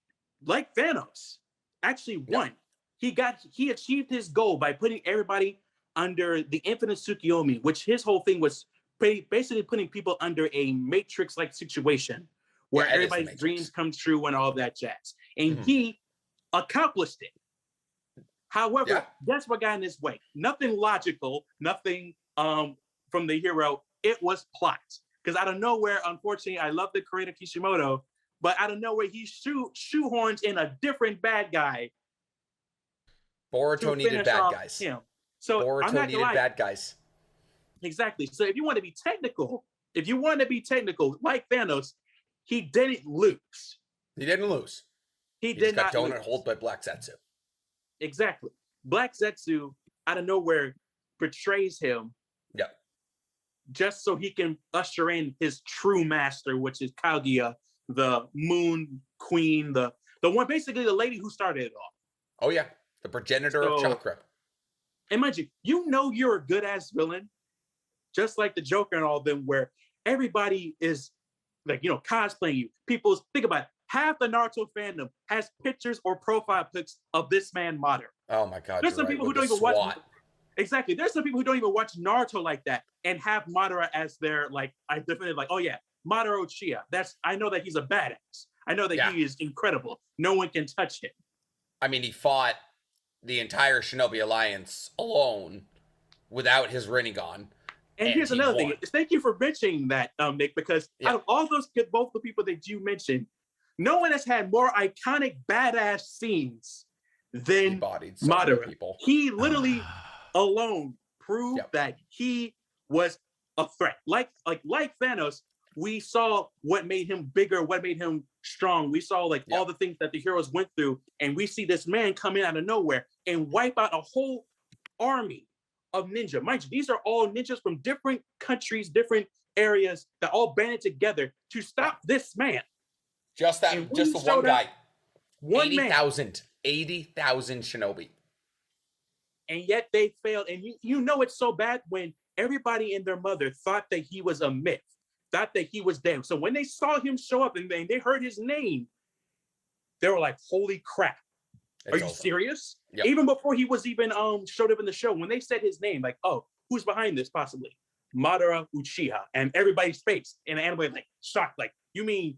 like Thanos, actually won. He achieved his goal by putting everybody under the infinite Tsukiyomi, which his whole thing was basically putting people under a Matrix-like situation where everybody's dreams come true and all that jazz. And he accomplished it. However, that's what got in his way. Nothing logical, nothing from the hero. It was plot. Because out of nowhere, unfortunately, I love the creator Kishimoto, but out of nowhere, he shoehorns in a different bad guy. Boruto needed bad guys. Him. So Boruto needed bad guys. Exactly. So if you want to be technical, like Thanos, he didn't lose. He didn't lose. He did not got donut lose. hold by Black Zetsu. Exactly. Black Zetsu, out of nowhere, betrays him. Yep. Just so he can usher in his true master, which is Kaguya, the Moon Queen, the one, basically the lady who started it all. Oh yeah, the progenitor of chakra. And mind you, you're a good ass villain, just like the Joker and all of them, where everybody is like, cosplaying you. People think about it. Half the Naruto fandom has pictures or profile pics of this man Madara. Oh my god. There's some people who don't even watch. Exactly. There's some people who don't even watch Naruto like that and have Madara as their, like, I definitely like, oh yeah, Madara Uchiha. I know that he's a badass. I know that he is incredible. No one can touch him. I mean, he fought the entire Shinobi Alliance alone without his Rinnegan. And here's another thing. Thank you for mentioning that, Nick, because out of all both the people that you mentioned, no one has had more iconic badass scenes than Madara. He literally alone proved that he was a threat. Like Thanos, we saw what made him bigger, what made him strong. We saw all the things that the heroes went through, and we see this man come in out of nowhere and wipe out a whole army of ninja. Mind you, these are all ninjas from different countries, different areas that all banded together to stop this man. Just the one guy. 80,000 shinobi. And yet they failed. And you know it's so bad when everybody and their mother thought that he was a myth, thought that he was dead. So when they saw him show up and they heard his name, they were like, holy crap. Are you serious? Yep. Even before he was even showed up in the show, when they said his name, like, oh, who's behind this possibly? Madara Uchiha. And everybody's face in the anime like shocked, like, you mean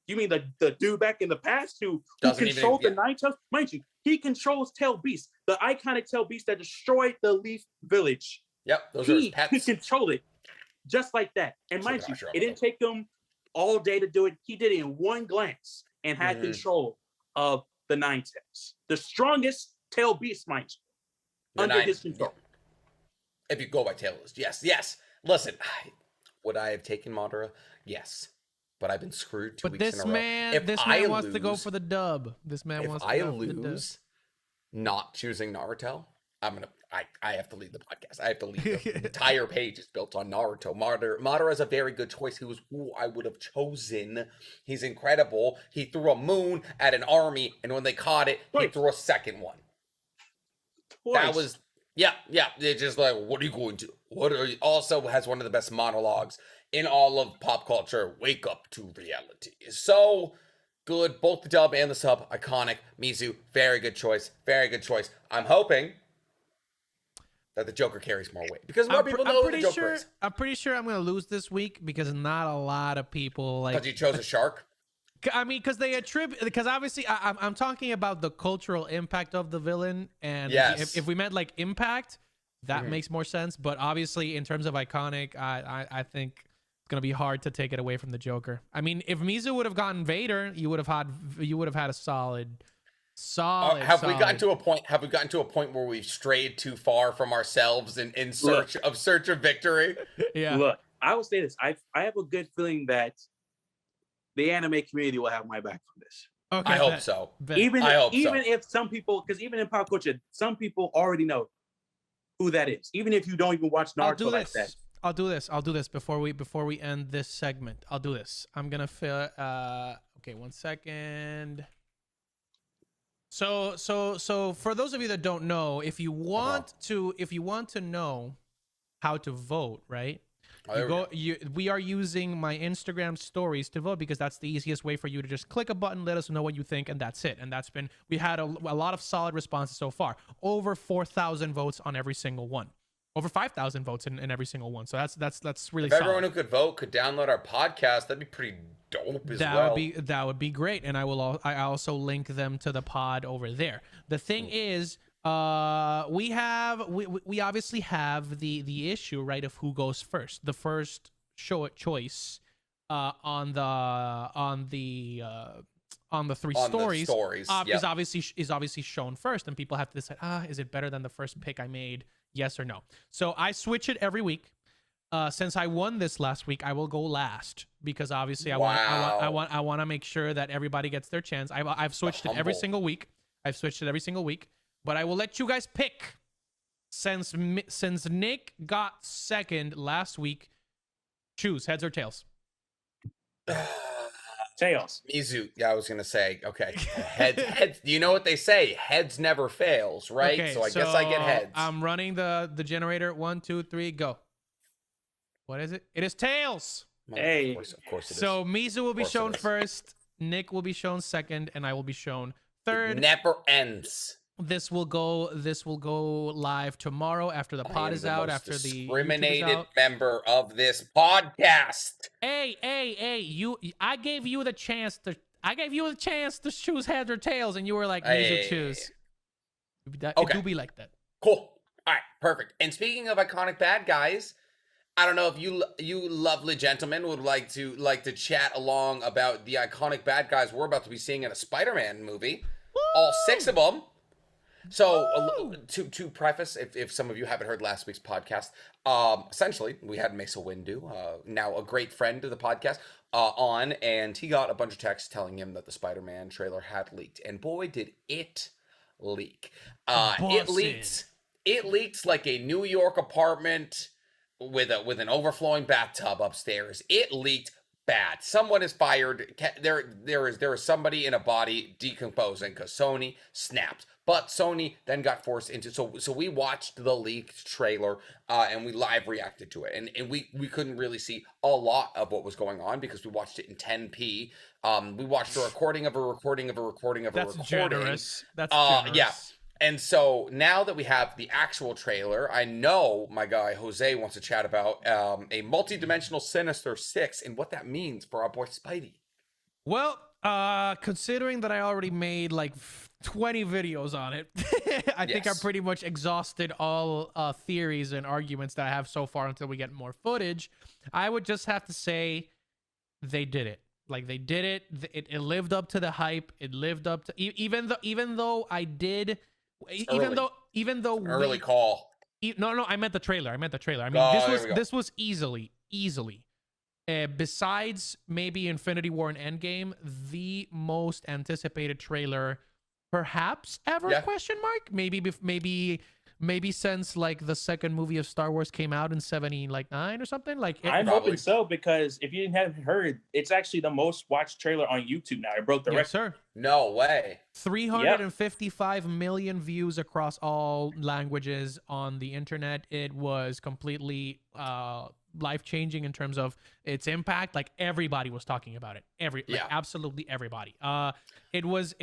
the dude back in the past who controlled the Nine Tails? Mind you, he controls Tail Beast, the iconic Tail Beast that destroyed the Leaf Village. Yep, those are his pets. He controlled it just like that. And mind you, it didn't take him all day to do it. He did it in one glance and had control of the Nine Tails. The strongest Tail Beast, mind you, under his control. If you go by Tail Beast, yes. Listen, would I have taken Madara? Yes. But I've been screwed 2 weeks in a row. This man wants to go for the dub. This man wants to go for the dub. If I lose not choosing Naruto, I have to leave the podcast. I have to leave. The entire page is built on Naruto. Madara is a very good choice. He was who I would have chosen. He's incredible. He threw a moon at an army, and when they caught it, he threw a second one. That was, It's just like, what are you going to? Also has one of the best monologues in all of pop culture. Wake up to reality. So good. Both the dub and the sub, iconic. Mizu, very good choice. Very good choice. I'm hoping that the Joker carries more weight because more people know who the Joker is. I'm pretty sure I'm going to lose this week because not a lot of people like. Because you chose a shark. I mean, because they attribute. Because obviously, I'm talking about the cultural impact of the villain, and if we meant like impact, that makes more sense. But obviously, in terms of iconic, I think it's gonna be hard to take it away from the Joker. I mean, if Mizu would have gotten Vader, you would have had a solid. Have we gotten to a point where we've strayed too far from ourselves in search of victory? Yeah. Look, I will say this: I have a good feeling that the anime community will have my back for this. Okay, I hope so. Even if some people, because even in pop culture, some people already know who that is, even if you don't even watch Naruto like that. I'll do this before we end this segment. I'll do this. I'm gonna fill. Okay, 1 second. So for those of you that don't know, if you want to know how to vote, right? We are using my Instagram stories to vote because that's the easiest way for you to just click a button, let us know what you think, and that's it. And we had a lot of solid responses so far. Over 4,000 votes on every single one. Over 5,000 votes in every single one. So that's really if solid. Everyone who could vote could download our podcast. That'd be pretty dope as well. That would be great. And I also link them to the pod over there. The thing is, we obviously have the issue, right, of who goes first. The first choice on the three stories is obviously shown first, and people have to decide, is it better than the first pick I made? Yes or no. So I switch it every week. Since I won this last week, I will go last because obviously I want to make sure that everybody gets their chance. I've switched it every single week. But I will let you guys pick. Since Nick got second last week, choose heads or tails. Tails. Mizu. Yeah, I was gonna say. Okay, heads. You know what they say? Heads never fails, right? Okay, so I guess I get heads. I'm running the generator. 1, 2, 3, go. What is it? It is tails. Hey. Of course it is. So Mizu will be shown first. Nick will be shown second, and I will be shown third. It never ends. This will go live tomorrow after the pod is out, after the discriminated member of this podcast. Hey, I gave you the chance to choose heads or tails, and you were like, "These choose." It do be like that. Cool. All right, perfect. And speaking of iconic bad guys, I don't know if you lovely gentlemen would like to chat along about the iconic bad guys we're about to be seeing in a Spider-Man movie. Woo! All 6 of them. So to preface, if some of you haven't heard last week's podcast, essentially we had Mesa Windu, now a great friend of the podcast, on, and he got a bunch of texts telling him that the Spider-Man trailer had leaked, and boy did it leak. It leaked like a New York apartment with an overflowing bathtub upstairs. It leaked bad. Someone is fired. There is somebody in a body decomposing because Sony snapped. But Sony then got forced into so we watched the leaked trailer and we live reacted to it, and we couldn't really see a lot of what was going on because we watched it in 10p. We watched a recording of a recording of a recording of a recording. Generous. That's generous. Yeah. And so now that we have the actual trailer, I know my guy Jose wants to chat about a multi-dimensional Sinister Six and what that means for our boy Spidey. Well, considering that I already made like 20 videos on it, I think I pretty much exhausted all theories and arguments that I have so far until we get more footage. I would just have to say they did it. Like they did it. It lived up to the hype. It lived up to even though I did. Even though early call. No, I meant the trailer. I mean, this was easily, besides maybe Infinity War and Endgame, the most anticipated trailer perhaps ever? Yeah. Question mark. Maybe since like the second movie of Star Wars came out in 79 or something. Like I'm hoping so, because if you haven't heard, it's actually the most watched trailer on YouTube now. It broke the record. Yes, sir. No way. 355 million views across all languages on the internet. It was completely life-changing in terms of its impact. Like everybody was talking about it. Absolutely everybody. It was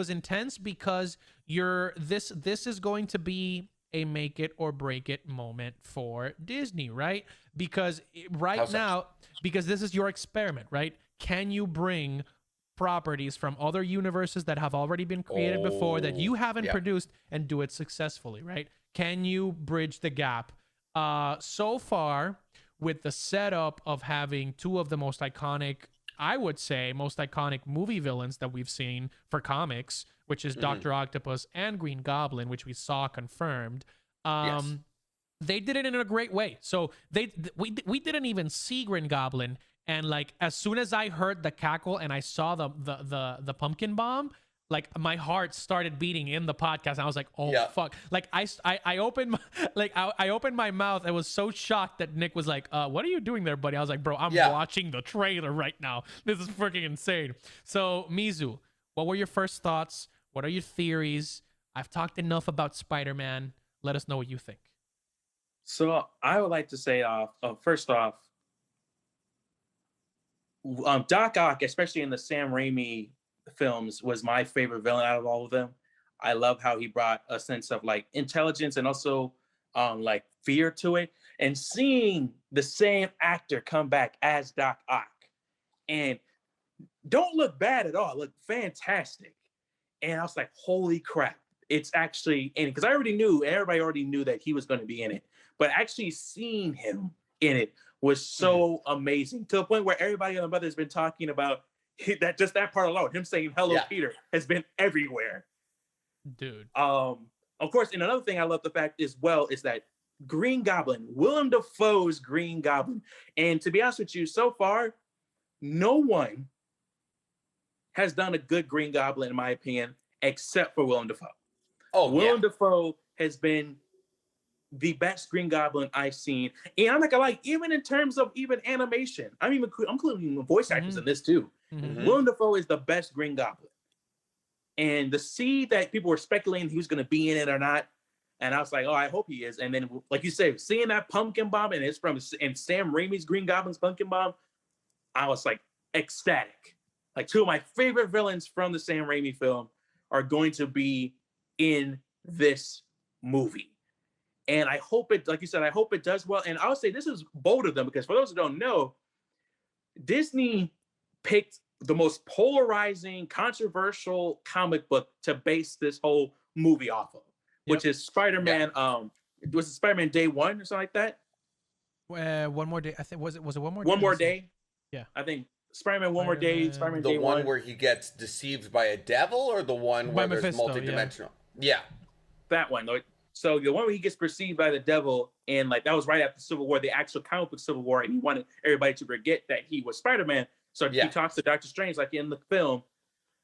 intense because this is going to be a make it or break it moment for Disney, right? Because because this is your experiment, right? Can you bring properties from other universes that have already been created before that you haven't produced and do it successfully, right? Can you bridge the gap? So far, with the setup of having two of the most iconic, I would say, most iconic movie villains that we've seen for comics, which is Dr. Octopus and Green Goblin, which we saw confirmed. They did it in a great way. So we didn't even see Green Goblin, and like as soon as I heard the cackle and I saw the pumpkin bomb, like my heart started beating in the podcast. And I was like, oh fuck. Like I opened my, like I opened my mouth. I was so shocked that Nick was like, what are you doing there, buddy? I was like, bro, I'm watching the trailer right now. This is freaking insane. So Mizu, what were your first thoughts? What are your theories? I've talked enough about Spider-Man. Let us know what you think. So I would like to say, first off, Doc Ock, especially in the Sam Raimi films, was my favorite villain out of all of them. I love how he brought a sense of like intelligence and also like fear to it. And seeing the same actor come back as Doc Ock and don't look bad at all, look fantastic. And I was like, holy crap, it's actually in it. Because I already knew, everybody already knew that he was going to be in it. But actually seeing him in it was so amazing, to the point where everybody on the mother has been talking about that, just that part alone, him saying hello Peter, has been everywhere, dude. Of course, and another thing I love the fact as well is that Green Goblin, Willem Dafoe's Green Goblin, and to be honest with you, so far no one has done a good Green Goblin in my opinion except for Willem Dafoe. Willem Dafoe has been the best Green Goblin I've seen. And I'm not gonna lie, even in terms of even animation, I'm including voice actors in this too. Willem Dafoe is the best Green Goblin. And to see that people were speculating he was gonna be in it or not, and I was like, oh, I hope he is. And then, like you say, seeing that pumpkin bomb, and it's from Sam Raimi's Green Goblin's pumpkin bomb, I was like ecstatic. Like, two of my favorite villains from the Sam Raimi film are going to be in this movie. And I hope it, like you said, I hope it does well. And I would say this is bold of them, because for those who don't know, Disney picked the most polarizing, controversial comic book to base this whole movie off of, which is Spider-Man. Was it Spider-Man Day One or something like that? One More Day. I think was it One More Day? One More Day. Yeah, I think Spider-Man One More Day. Spider-Man Day One where he gets deceived by a devil, or the one where there's Mephisto, multidimensional? Yeah, that one. So the one where he gets perceived by the devil, and like that was right after Civil War, the actual comic book Civil War, and he wanted everybody to forget that he was Spider-Man. So he talks to Doctor Strange, like in the film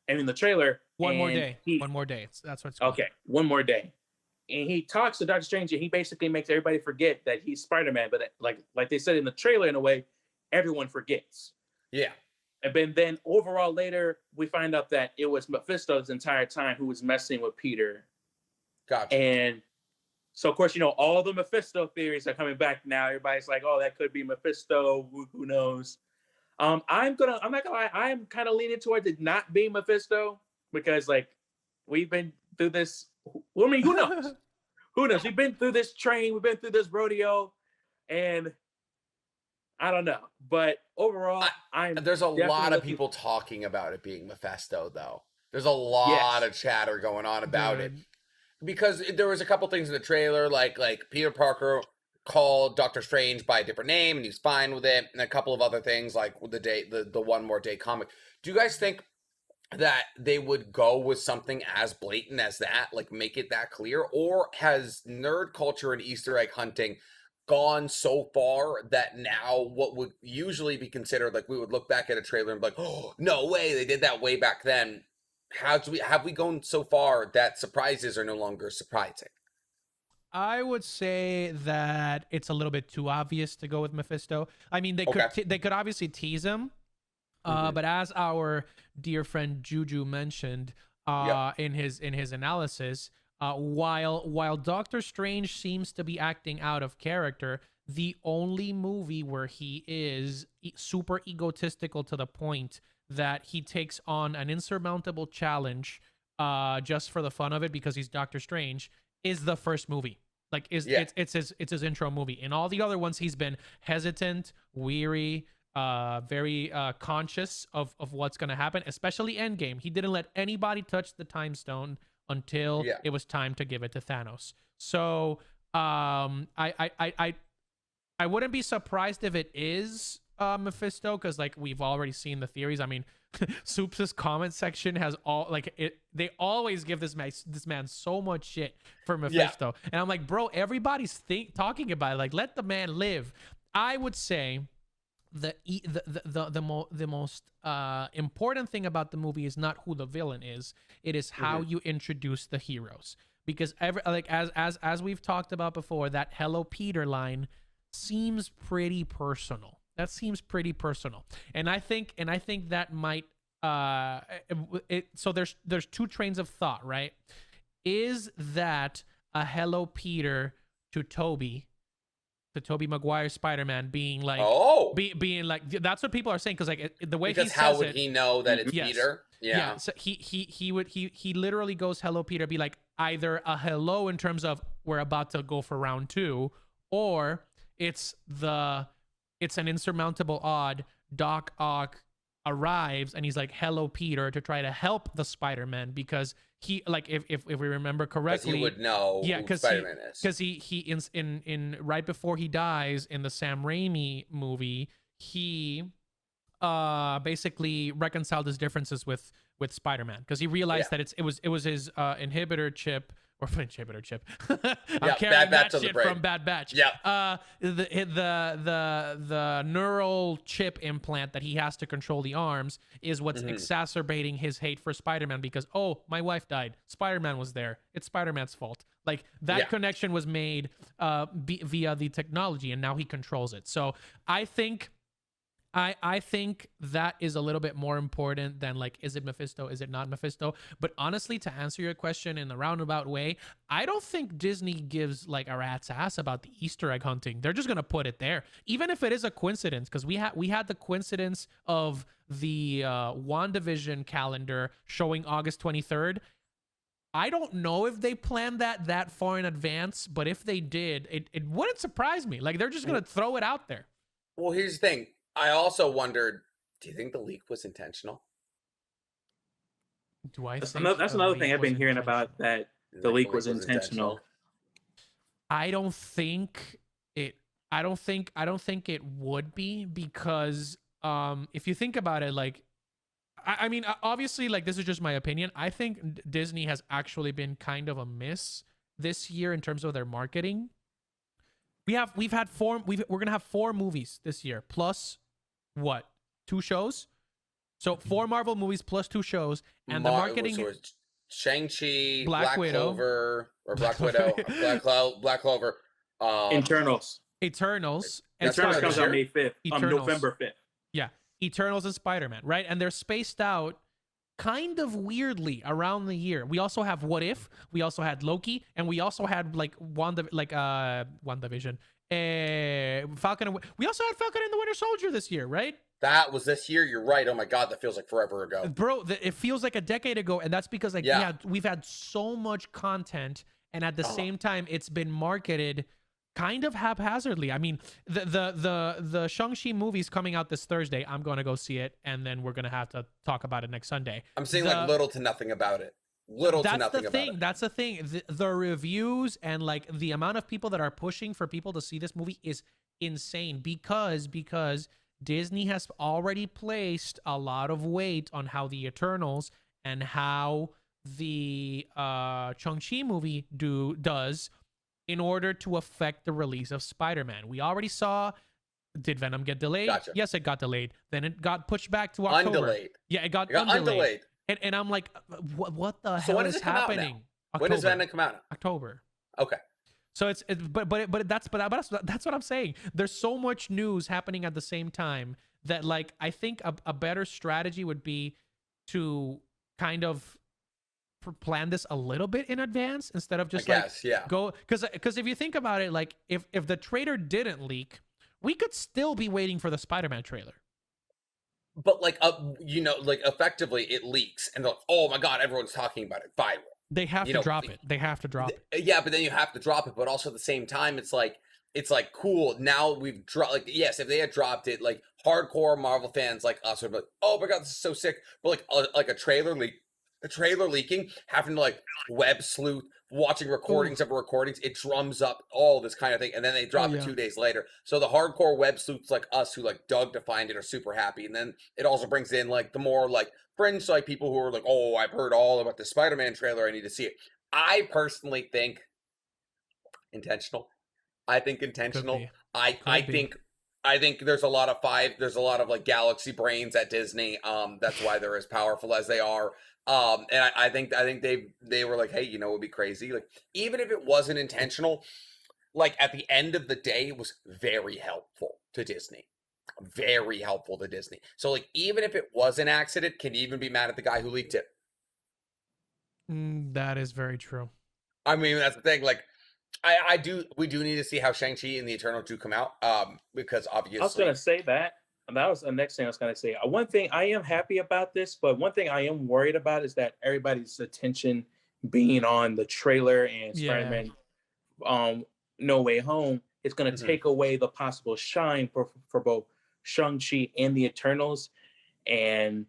and in the trailer. One More Day. One More Day. That's what it's called. Okay, One More Day. And he talks to Doctor Strange, and he basically makes everybody forget that he's Spider-Man. But like they said in the trailer, in a way, everyone forgets. Yeah. And then overall later, we find out that it was Mephisto this entire time who was messing with Peter. Gotcha. And so, of course, you know, all the Mephisto theories are coming back now. Everybody's like, oh, that could be Mephisto. Who knows? I'm not gonna lie, I'm kind of leaning towards it not being Mephisto, because like we've been through this. I mean, who knows? Who knows? We've been through this train, we've been through this rodeo, and I don't know. But overall, there's a lot of people talking about it being Mephisto, though. There's a lot of chatter going on about it. Because there was a couple things in the trailer, like Peter Parker called Doctor Strange by a different name, and he's fine with it, and a couple of other things, like the One More Day comic. Do you guys think that they would go with something as blatant as that, like make it that clear? Or has nerd culture and Easter egg hunting gone so far that now what would usually be considered, like we would look back at a trailer and be like, oh, no way, they did that way back then? Have we gone so far that surprises are no longer surprising? I would say that it's a little bit too obvious to go with Mephisto. I mean, they could obviously tease him, but as our dear friend Juju mentioned in his analysis, while Doctor Strange seems to be acting out of character, the only movie where he is super egotistical to the point that he takes on an insurmountable challenge just for the fun of it because he's Doctor Strange is the first movie. Like it's his intro movie. In all the other ones, he's been hesitant, weary, very conscious of what's going to happen, especially Endgame. He didn't let anybody touch the time stone until it was time to give it to Thanos. So I wouldn't be surprised if it is Mephisto, because like we've already seen the theories. I mean, Soup's comment section has they always give this man so much shit for Mephisto, and I'm like, bro, everybody's talking about it. Like, let the man live. I would say the most important thing about the movie is not who the villain is. It is how you introduce the heroes. Because as we've talked about before, that "Hello Peter" line seems pretty personal. That seems pretty personal, and I think that might so there's two trains of thought, right? Is that a "Hello Peter" to Tobey Maguire Spider-Man being like, being like, that's what people are saying, because like the way he says how would he know that it's yes. Peter? Yeah. So he literally goes "Hello Peter," be like either a hello in terms of we're about to go for round 2, or it's an insurmountable odd. Doc Ock arrives and he's like, "Hello Peter," to try to help the Spider-Man, because he, like, if we remember correctly, he would know who Spider-Man is, because he in right before he dies in the Sam Raimi movie, he basically reconciled his differences with Spider-Man, because he realized that it was his inhibitor chip, or inhibitor chip. I'm carrying that shit from Bad Batch. Yeah. The neural chip implant that he has to control the arms is what's exacerbating his hate for Spider-Man, because, oh, my wife died, Spider-Man was there, it's Spider-Man's fault. Like, that connection was made via the technology, and now he controls it. So I think that is a little bit more important than, like, is it Mephisto, is it not Mephisto? But honestly, to answer your question in a roundabout way, I don't think Disney gives like a rat's ass about the Easter egg hunting. They're just gonna put it there, even if it is a coincidence, because we had the coincidence of the WandaVision calendar showing August 23rd. I don't know if they planned that far in advance, but if they did, it wouldn't surprise me. Like, they're just gonna throw it out there. Well, here's the thing. I also wondered, do you think the leak was intentional? That's another thing I've been hearing about, that the leak was intentional. I don't think it would be, because if you think about it, like, I mean, obviously, like, this is just my opinion. I think Disney has actually been kind of a miss this year in terms of their marketing. We're gonna have 4 movies this year, plus what, 2 shows? So 4 Marvel movies plus 2 shows, and the marketing. So Shang Chi, Black Clover, or Black Widow, Black Clover, Eternals. Eternals comes out May 5th. November 5th. Yeah, Eternals and Spider-Man, right? And they're spaced out kind of weirdly around the year. We also have What If, we also had Loki, and we also had like WandaVision. Falcon. We also had Falcon and the Winter Soldier this year, right? That was this year. You're right. Oh my God, that feels like forever ago, bro. It feels like a decade ago, and that's because, like, we've had so much content, and at the same time, it's been marketed kind of haphazardly. I mean, the Shang Chi movie's coming out this Thursday. I'm going to go see it, and then we're going to have to talk about it next Sunday. I'm seeing like little to nothing about it. That's the thing. The reviews and like the amount of people that are pushing for people to see this movie is insane, because Disney has already placed a lot of weight on how the Eternals and how the Shang-Chi movie does in order to affect the release of Spider-Man. We already saw, did Venom get delayed? Gotcha. Yes, it got delayed. Then it got pushed back to October. Undelayed. Yeah, it got undelayed. And I'm like, what the hell is happening? When does Venom come out? October. Okay. So that's what I'm saying. There's so much news happening at the same time that, like, I think a better strategy would be to kind of plan this a little bit in advance instead of just go, because if you think about it, like, if the trailer didn't leak, we could still be waiting for the Spider-Man trailer. But like, like, effectively it leaks and they're like, oh my God, everyone's talking about it. Viral. They have to drop it. They have to drop it. Yeah, but then you have to drop it. But also at the same time, it's like cool. Now we've dropped. Like, yes, if they had dropped it, like, hardcore Marvel fans like us would be like, oh my God, this is so sick. But like a trailer leaking, having to like web sleuth, watching recordings of recordings, it drums up all this kind of thing, and then they drop it 2 days later. So the hardcore web sleuths like us who like dug to find it are super happy, and then it also brings in like the more like fringe like people who are like, oh, I've heard all about the Spider-Man trailer, I need to see it. I personally think intentional. I think intentional. I think I think there's a lot of like galaxy brains at Disney. That's why they're as powerful as they are. And I think they were like, hey, you know, it would be crazy. Like, even if it wasn't intentional, like at the end of the day, it was very helpful to Disney. Very helpful to Disney. So like, even if it was an accident, can you even be mad at the guy who leaked it? That is very true. I mean, that's the thing. Like, we do need to see how Shang-Chi and the Eternal do come out. Because obviously, I was gonna say that. And that was the next thing I was gonna say. One thing I am happy about this, but one thing I am worried about is that everybody's attention being on the trailer and Spider-Man No Way Home. It's gonna take away the possible shine for both Shang-Chi and the Eternals. And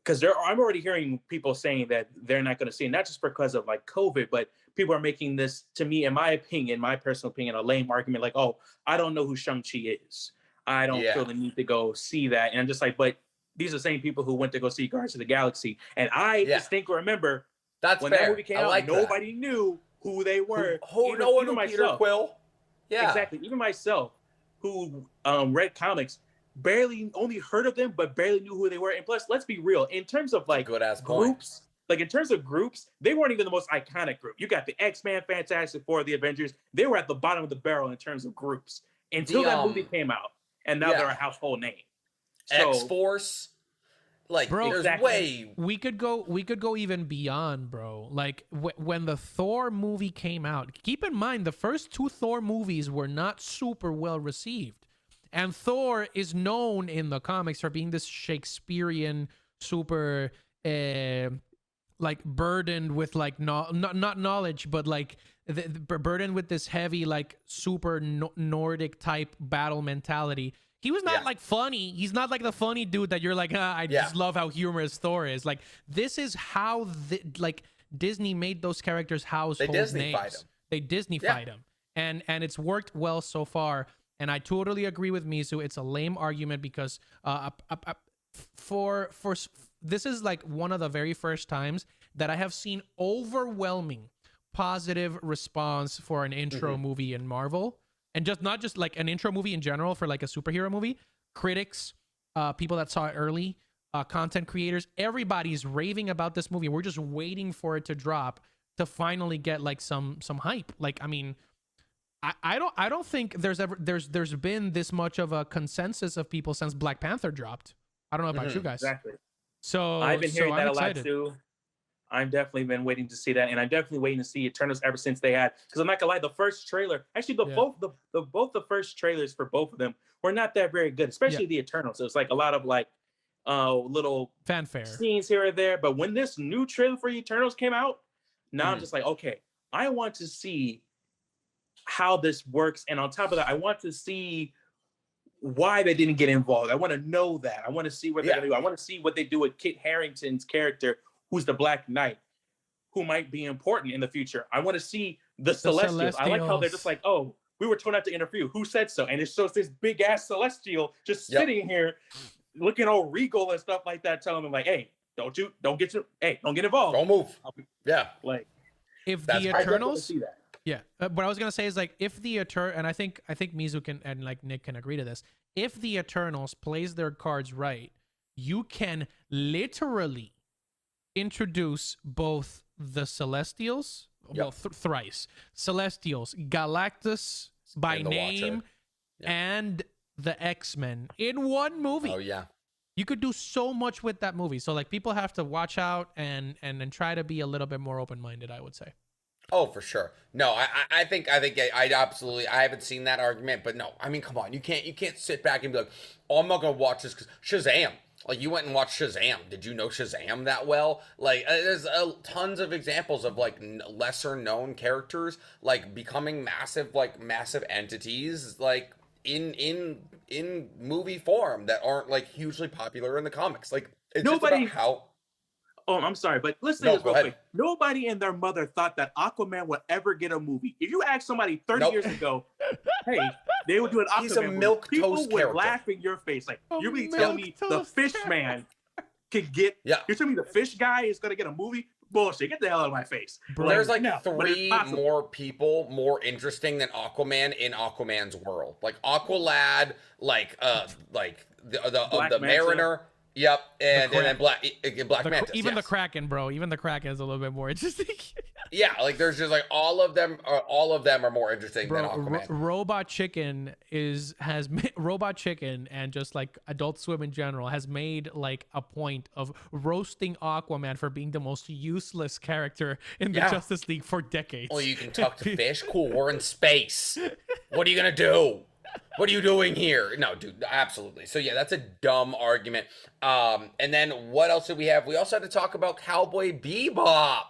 because I'm already hearing people saying that they're not going to see it, not just because of like COVID, but people are making this, to me, in my opinion, my personal opinion, a lame argument like, oh, I don't know who Shang-Chi is. I don't feel the need to go see that. And I'm just like, but these are the same people who went to go see Guardians of the Galaxy. And I distinctly remember when that movie came out, nobody knew who they were. No one knew Peter Quill. Yeah. Exactly. Even myself, who read comics, only heard of them, but barely knew who they were. And plus, let's be real, in terms of like groups, they weren't even the most iconic group. You got the X-Men, Fantastic Four, the Avengers. They were at the bottom of the barrel in terms of groups until that movie came out, and now they're a household name. So, X-Force, like, bro, there's we could go even beyond, bro. Like when the Thor movie came out, keep in mind the first 2 Thor movies were not super well received. And Thor is known in the comics for being this Shakespearean, super, like burdened with like not knowledge, but like burdened with this heavy, like super Nordic type battle mentality. He was not like funny. He's not like the funny dude that you're like, I just love how humorous Thor is. Like, this is how like Disney made those characters household names. They Disneyfied them, and it's worked well so far. And I totally agree with Mizu. It's a lame argument because for this is like one of the very first times that I have seen overwhelming positive response for an intro movie in Marvel, and not just like an intro movie in general for like a superhero movie. Critics, people that saw it early, content creators, everybody's raving about this movie. We're just waiting for it to drop to finally get like some hype. Like, I mean, I don't think there's been this much of a consensus of people since Black Panther dropped. I don't know about you guys. Exactly. So I've been hearing that a lot excited. too. I've definitely been waiting to see that, and I'm definitely waiting to see Eternals ever since they had. Because I'm not gonna lie, the first trailer, actually, both the first trailers for both of them were not that very good, especially the Eternals. It was like a lot of like little fanfare scenes here or there. But when this new trailer for Eternals came out, now I'm just like, okay, I want to see how this works, and on top of that, I want to see why they didn't get involved. I want to know that. I want to see what they're gonna do. I want to see what they do with Kit Harington's character, who's the Black Knight, who might be important in the future. I want to see the Celestials. I like how they're just like, oh, we were told not to interview. Who said so? And it shows this big ass Celestial just sitting here, looking all regal and stuff like that, telling them like, hey, don't get involved. Don't move. Like, if the Eternals. See that. Yeah, what I was gonna say is like if the and I think Mizu can and like Nick can agree to this. If the Eternals plays their cards right, you can literally introduce both the Celestials, thrice Celestials, Galactus by name, and the X-Men in one movie. Oh yeah. You could do so much with that movie. So like people have to watch out and try to be a little bit more open-minded, I would say. Oh, for sure. No, I think I absolutely, I haven't seen that argument, but no, I mean, come on, you can't sit back and be like, oh, I'm not gonna watch this because Shazam. Like, you went and watched Shazam. Did you know Shazam that well? Like, there's tons of examples of like lesser known characters like becoming massive entities like in movie form that aren't like hugely popular in the comics. Like, it's nobody just about how. Oh, I'm sorry, but let's say this real quick. Nobody and their mother thought that Aquaman would ever get a movie. If you asked somebody 30 years ago, hey, they would do an Aquaman He's a milk movie, toast people would character. laugh in your face. Like, you're really telling me the fish man could get, you're telling me the fish guy is going to get a movie? bullshit. Get the hell out of my face. Bro, There's like no, but it's 3 possible. more people more interesting than Aquaman in Aquaman's world. Like Aqualad, like the Black Manta. Mariner. Yep, and then Black Manta. Even the Kraken, bro. Even the Kraken is a little bit more interesting. Yeah, like there's just like all of them are more interesting than Bro, Aquaman. Robot Chicken Robot Chicken and just like Adult Swim in general has made like a point of roasting Aquaman for being the most useless character in the Justice League for decades. Well, you can talk to fish. Cool, we're in space. What are you gonna do? What are you doing here? No, dude, absolutely. So yeah, that's a dumb argument. And then what else did we have? We also had to talk about Cowboy Bebop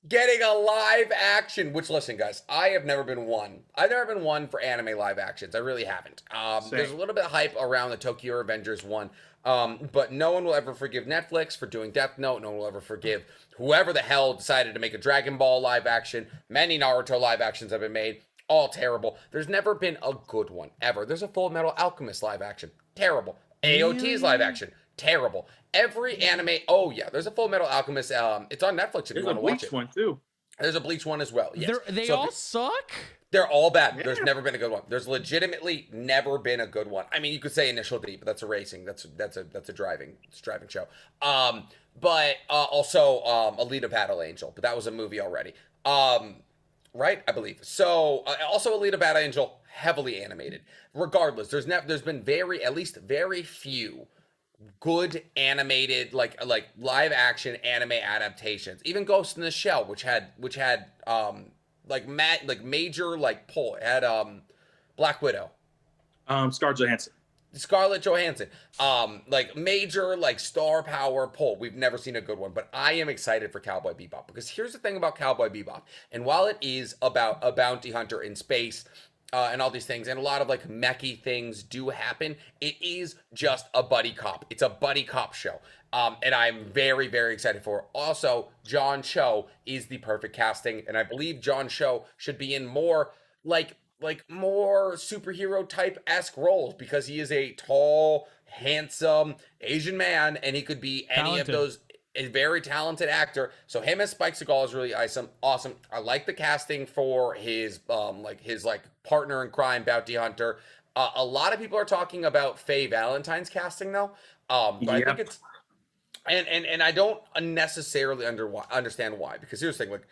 getting a live action, which, listen, guys, I have never been one. I've never been one for anime live actions. I really haven't. There's a little bit of hype around the Tokyo Revengers one, but no one will ever forgive Netflix for doing Death Note. No one will ever forgive whoever the hell decided to make a Dragon Ball live action. Many Naruto live actions have been made. All terrible. There's never been a good one, ever. There's a Full Metal Alchemist live action. Terrible. AOT's live action. Terrible. Every anime. Oh, yeah. There's a Full Metal Alchemist. It's on Netflix if you want to watch it. There's a Bleach one, too. There's a Bleach one as well. Yes. They all suck? They're all bad. Yeah. There's never been a good one. There's legitimately never been a good one. I mean, you could say Initial D, but that's a racing. That's a driving show. But also Alita Battle Angel, but that was a movie already. Right, I believe. So also Alita Battle Angel, heavily animated. Regardless, there's been very few good animated like live action anime adaptations. Even Ghost in the Shell, which had major like pull. It had Black Widow, Scarlett Johansson, like major like star power pull. We've never seen a good one, but I am excited for Cowboy Bebop because here's the thing about Cowboy Bebop. And while it is about a bounty hunter in space and all these things, and a lot of like mechy things do happen, it is just a buddy cop. It's a buddy cop show. And I'm very, very excited for it. Also, John Cho is the perfect casting, and I believe John Cho should be in more more superhero type-esque roles because he is a tall, handsome Asian man, and he could be any of those. A very talented actor. So him as Spike Seagal is really awesome. I like the casting for his partner in crime, bounty hunter. A lot of people are talking about Faye Valentine's casting though. But I think it's and I don't necessarily understand why, because here's the thing, like,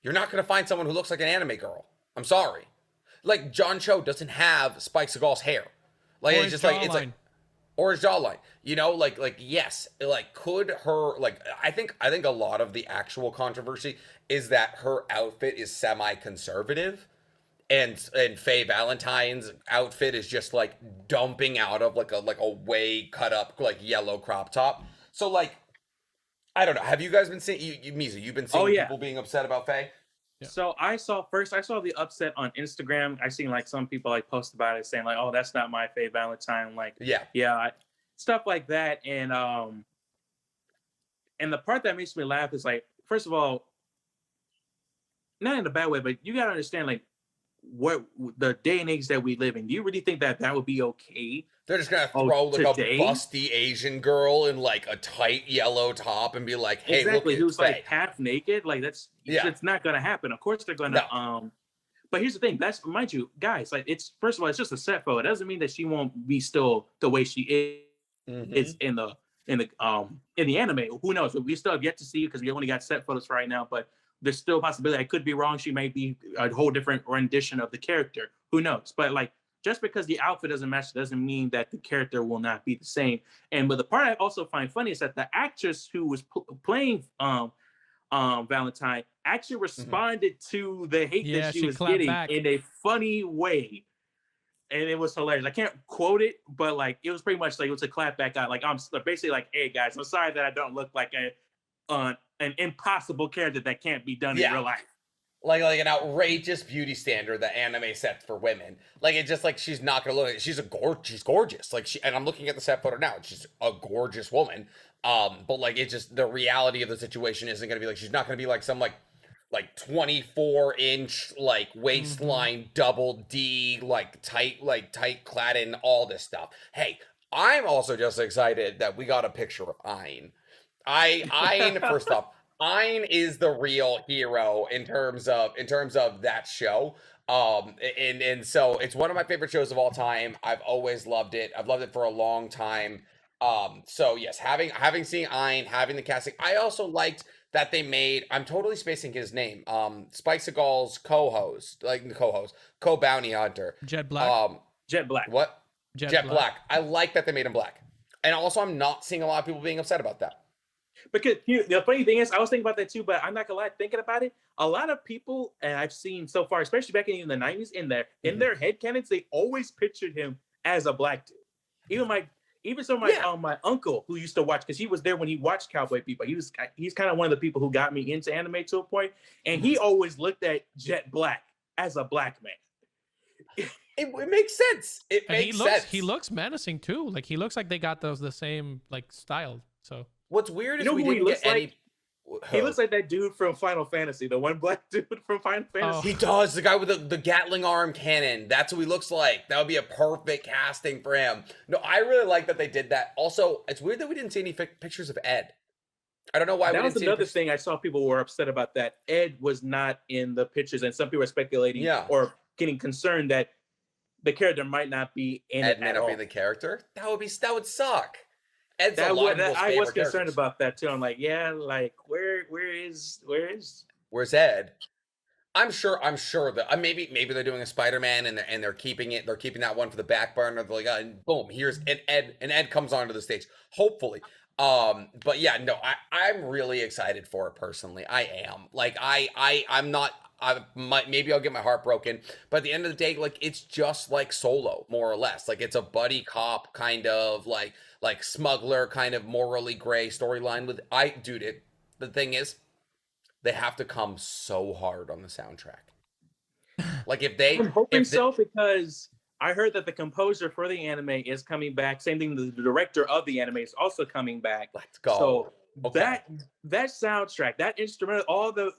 you're not going to find someone who looks like an anime girl. I'm sorry. Like, John Cho doesn't have Spike Seagal's hair. Like, it's just like, it's like, or his jawline, you know, like, yes, like, could her, like, I think a lot of the actual controversy is that her outfit is semi-conservative, and Faye Valentine's outfit is just, like, dumping out of, like a way cut up, like, yellow crop top. So, like, I don't know. Have you guys been seeing, Misa, you've been seeing people being upset about Faye? Yeah. So I saw the upset on Instagram. I seen like some people like post about it saying like, "Oh, that's not my Faye Valentine." Like, stuff like that. And the part that makes me laugh is like, first of all, not in a bad way, but you gotta understand like what the day and age that we live in. Do you really think that would be okay? They're just gonna throw like a busty Asian girl in like a tight yellow top and be like, "Hey, exactly," look, who's like half naked. Like it's not gonna happen. Of course, they're gonna. No. But here's the thing. That's, mind you, guys. Like, it's, first of all, it's just a set photo. It doesn't mean that she won't be still the way she is. Mm-hmm. Is in the anime. Who knows? We still have yet to see, because we only got set photos right now. But there's still a possibility. I could be wrong. She may be a whole different rendition of the character. Who knows? But like, just because the outfit doesn't match doesn't mean that the character will not be the same. But the part I also find funny is that the actress who was playing Valentine actually responded to the hate that she was getting back in a funny way. And it was hilarious. I can't quote it, but like, it was pretty much like, it was a clap back out. Like, I'm basically like, "Hey guys, I'm sorry that I don't look like an impossible character that can't be done in real life." Like an outrageous beauty standard that anime sets for women. Like, it's just like, she's not gonna look. She's gorgeous. Like, and I'm looking at the set photo now. She's a gorgeous woman. But like, it's just the reality of the situation isn't gonna be like, she's not gonna be like some like 24-inch like waistline, double D, like tight clad in all this stuff. Hey, I'm also just excited that we got a picture of Ayn. Ayn, first off, Ein is the real hero in terms of that show. And so it's one of my favorite shows of all time. I've always loved it. I've loved it for a long time. So yes, having seen Ein, having the casting, I also liked that they made. I'm totally spacing his name. Spike Seagal's co-host, like the co-host, co-bounty hunter. Jet Black. Jet Black. What? Jet Black. I like that they made him black. And also, I'm not seeing a lot of people being upset about that. Because the funny thing is, I was thinking about that too, but I'm not gonna lie. Thinking about it, a lot of people, and I've seen so far, especially back in the '90s, in their head canons, they always pictured him as a black dude. Even some of my uncle who used to watch, because he was there when he watched Cowboy Bebop. He's kind of one of the people who got me into anime to a point, and he always looked at Jet Black as a black man. It makes sense. It makes sense. He looks menacing too. Like he looks like they got the same like style. So what's weird is we didn't get any. He looks like that dude from Final Fantasy, the one black dude from Final Fantasy. He does, the guy with the Gatling arm cannon. That's what he looks like. That would be a perfect casting for him. No, I really like that they did that. Also, it's weird that we didn't see any pictures of Ed. I don't know why. That was another thing I saw people were upset about, that Ed was not in the pictures, and some people are speculating or getting concerned that the character might not be in Ed it may at not all. be the character. That would suck. Ed's I a lot of was concerned characters. about that too. I'm like, yeah, like where's Ed? I'm sure that maybe they're doing a Spider-Man and they're keeping that one for the back burner. They're like, boom, here's Ed comes onto the stage. Hopefully. But yeah, no, I'm really excited for it personally. I am. Like I'm not. Maybe I'll get my heart broken, but at the end of the day, like it's just like Solo, more or less. Like it's a buddy cop kind of like smuggler kind of morally gray storyline with the thing is, they have to come so hard on the soundtrack. Like I'm hoping so, because I heard that the composer for the anime is coming back. Same thing, the director of the anime is also coming back. Let's go. So that soundtrack, that instrumental, all the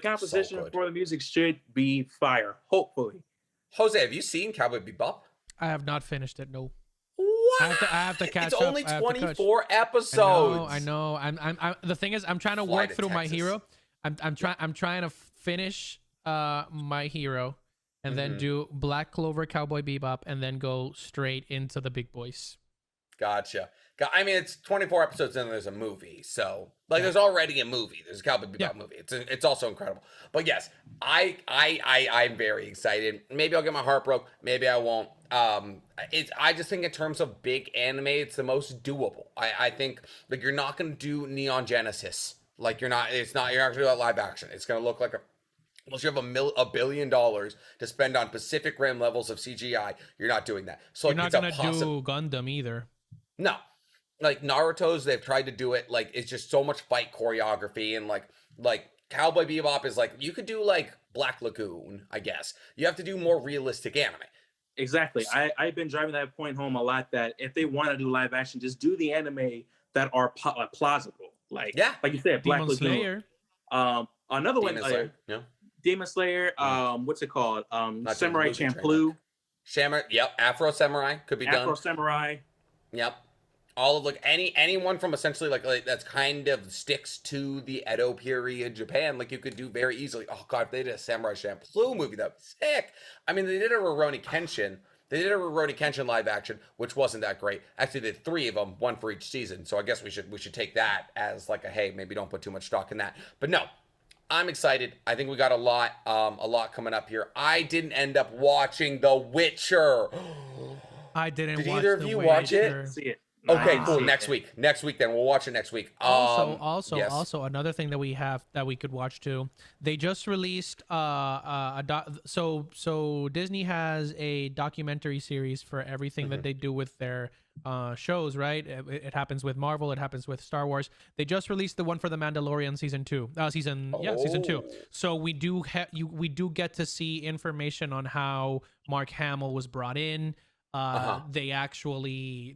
composition for the music should be fire. Hopefully. Jose, have you seen Cowboy Bebop? I have not finished it. No. What? I have to catch up. It's only 24 episodes. I know. I'm the thing is, I'm trying to work through My Hero. I'm trying to finish My Hero, and then do Black Clover, Cowboy Bebop, and then go straight into the big boys. Gotcha. I mean, it's 24 episodes and there's a movie, so like there's already a movie. There's a Cowboy Bebop movie. It's also incredible. But yes, I'm very excited. Maybe I'll get my heart broke. Maybe I won't. I just think in terms of big anime, it's the most doable. I think like you're not gonna do Neon Genesis. Like you're not gonna do that live action. It's gonna look like unless you have $1 billion to spend on Pacific Rim levels of CGI, you're not doing that. So you're not gonna do Gundam either. No. Like Naruto's, they've tried to do it. Like it's just so much fight choreography, and like Cowboy Bebop is like you could do like Black Lagoon, I guess. You have to do more realistic anime. Exactly. I've been driving that point home a lot, that if they want to do live action, just do the anime that are plausible. Like you said, Black Demon Lagoon. Slayer. Another Demon one. Slayer. Yeah. Demon Slayer. What's it called? Samurai Champloo. Yep. Afro Samurai could be done. Afro Samurai. Yep. All of like anyone from essentially like that's kind of sticks to the Edo period Japan, like you could do very easily. Oh god, if they did a Samurai Champloo movie, that'd be sick. I mean, they did a Rurouni Kenshin live action, which wasn't that great. Actually, they did 3 of them, 1 for each season. So I guess we should take that as like a hey, maybe don't put too much stock in that. But no, I'm excited. I think we got a lot coming up here. I didn't end up watching The Witcher. I didn't. Did either of you watch it? See it. Okay, cool. Next week then we'll watch it next week. Also, another thing that we have that we could watch too. They just released so Disney has a documentary series for everything that they do with their shows, right? It happens with Marvel, it happens with Star Wars. They just released the one for The Mandalorian season 2. Season 2. So we do get to see information on how Mark Hamill was brought in. They actually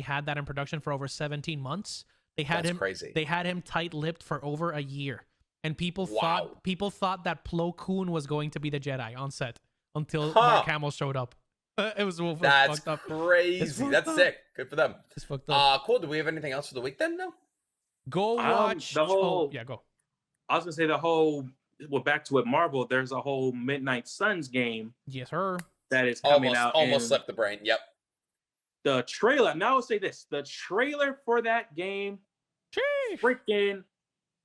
had that in production for over 17 months. Crazy. They had him tight-lipped for over a year, and people thought that Plo Koon was going to be the Jedi on set until Mark Hamill showed up. It was that's fucked up. Crazy. That's sick. Good for them. It's fucked up. Cool. Do we have anything else for the week then? No. Go watch. The whole. Yeah, go. I was gonna say the whole. Well, back to it, Marvel. There's a whole Midnight Suns game Yes, sir. that is coming out. Almost slipped the brain. Yep. The trailer. Now I'll say this: the trailer for that game, Sheesh. freaking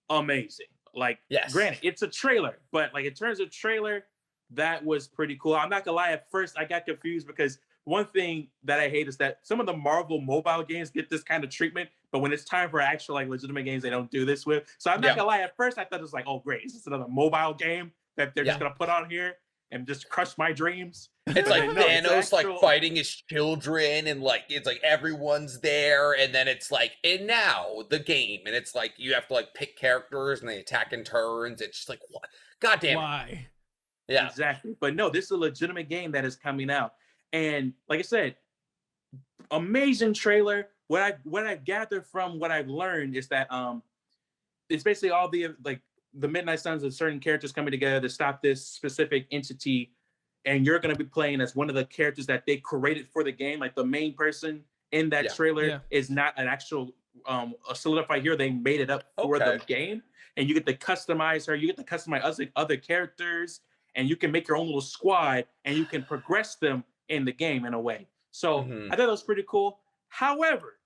amazing. Like, Yes. granted, it's a trailer, but like in terms of trailer, that was pretty cool. I'm not gonna lie. At first, I got confused because one thing that I hate is that some of the Marvel mobile games get this kind of treatment, but when it's time for actual like legitimate games, they don't do this with. So I'm not gonna lie. At first, I thought it was like, oh great, is this another mobile game that they're just gonna put on here and just crush my dreams? It's like Thanos like fighting his children, and like it's like everyone's there, and then it's like, and now the game, and it's like you have to like pick characters and they attack in turns. It's just like, what? God damn it. Why? Yeah, exactly. But no, this is a legitimate game that is coming out, and like I said, amazing trailer. What I gathered from what I've learned is that it's basically all the Midnight Suns of certain characters coming together to stop this specific entity, and you're going to be playing as one of the characters that they created for the game. Like the main person in that trailer is not an actual a solidified hero. They made it up for the game, and you get to customize her. You get to customize other characters, and you can make your own little squad, and you can progress them in the game in a way. So I thought that was pretty cool. However,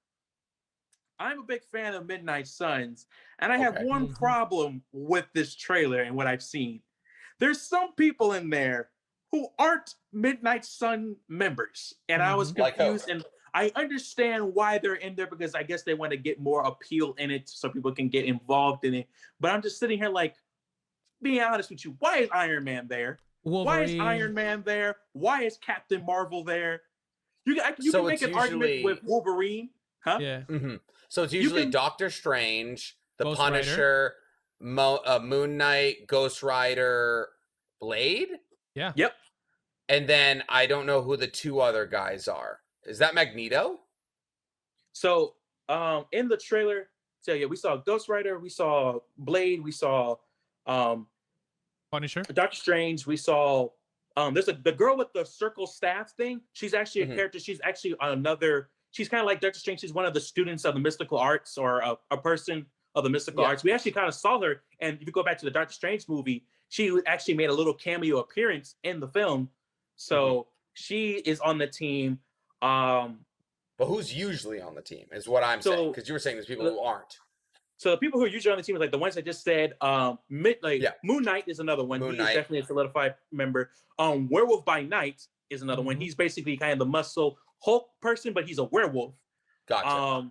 I'm a big fan of Midnight Suns, and I have one problem with this trailer and what I've seen. There's some people in there who aren't Midnight Sun members, and I was confused. And I understand why they're in there because I guess they want to get more appeal in it so people can get involved in it. But I'm just sitting here like, being honest with you, why is Iron Man there? Wolverine. Why is Iron Man there? Why is Captain Marvel there? You can make an argument with Wolverine, huh? Yeah. So it's usually Doctor Strange, the Ghost Punisher, Moon Knight, Ghost Rider, Blade. Yeah. Yep. And then I don't know who the two other guys are. Is that Magneto? So in the trailer, so yeah, we saw Ghost Rider, we saw Blade, we saw Punisher, Doctor Strange, we saw there's the girl with the circle staff thing. She's actually a character. She's actually she's kind of like Doctor Strange. She's one of the students of the mystical arts, or a person of the mystical arts. We actually kind of saw her, and if you go back to the Doctor Strange movie, she actually made a little cameo appearance in the film. So she is on the team. But who's usually on the team is what I'm saying, because you were saying there's people who aren't. So the people who are usually on the team are like the ones I just said. Moon Knight is another one. He's definitely a solidified member. Werewolf by Night is another one. He's basically kind of the muscle Hulk person, but he's a werewolf. Gotcha.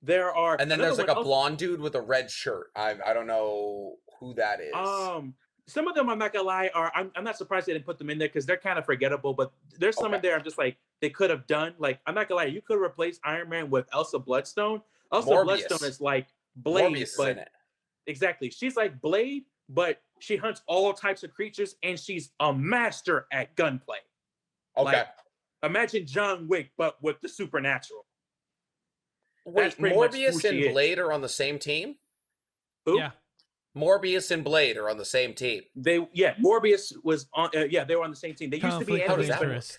There are, and then there's like a blonde dude with a red shirt. I don't know who that is. Some of them, I'm not gonna lie, I'm not surprised they didn't put them in there because they're kind of forgettable. But there's some in there I'm just like, they could have done. Like, I'm not gonna lie, you could replace Iron Man with Elsa Bloodstone. Elsa Bloodstone is like Blade, Morbius but is in it. Exactly, she's like Blade, but she hunts all types of creatures, and she's a master at gunplay. Okay. Like, imagine John Wick, but with the supernatural. Wait, Morbius and Blade are on the same team? Who? Yeah. Morbius and Blade are on the same team. Morbius was on. They were on the same team. They used to be enemies.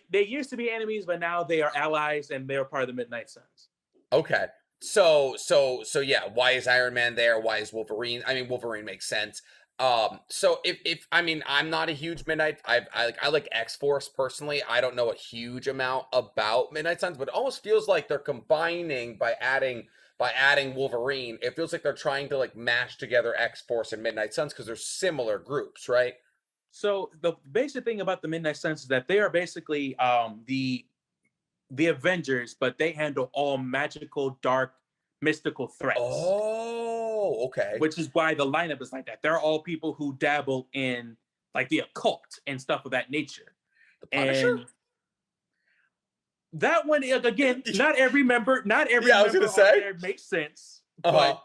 They used to be enemies, but now they are allies, and they are part of the Midnight Suns. Okay. So yeah, why is Iron Man there? Why is Wolverine? I mean, Wolverine makes sense. So if I mean, I'm not a huge Midnight. I like X-Force personally. I don't know a huge amount about Midnight Suns, but it almost feels like they're combining by adding Wolverine. It feels like they're trying to like mash together X-Force and Midnight Suns because they're similar groups, right? So the basic thing about the Midnight Suns is that they are basically the Avengers, but they handle all magical, dark, mystical threats. Oh, okay. Which is why the lineup is like that. They're all people who dabble in like the occult and stuff of that nature. The Punisher? And that one, again, not every member I was gonna say there makes sense. But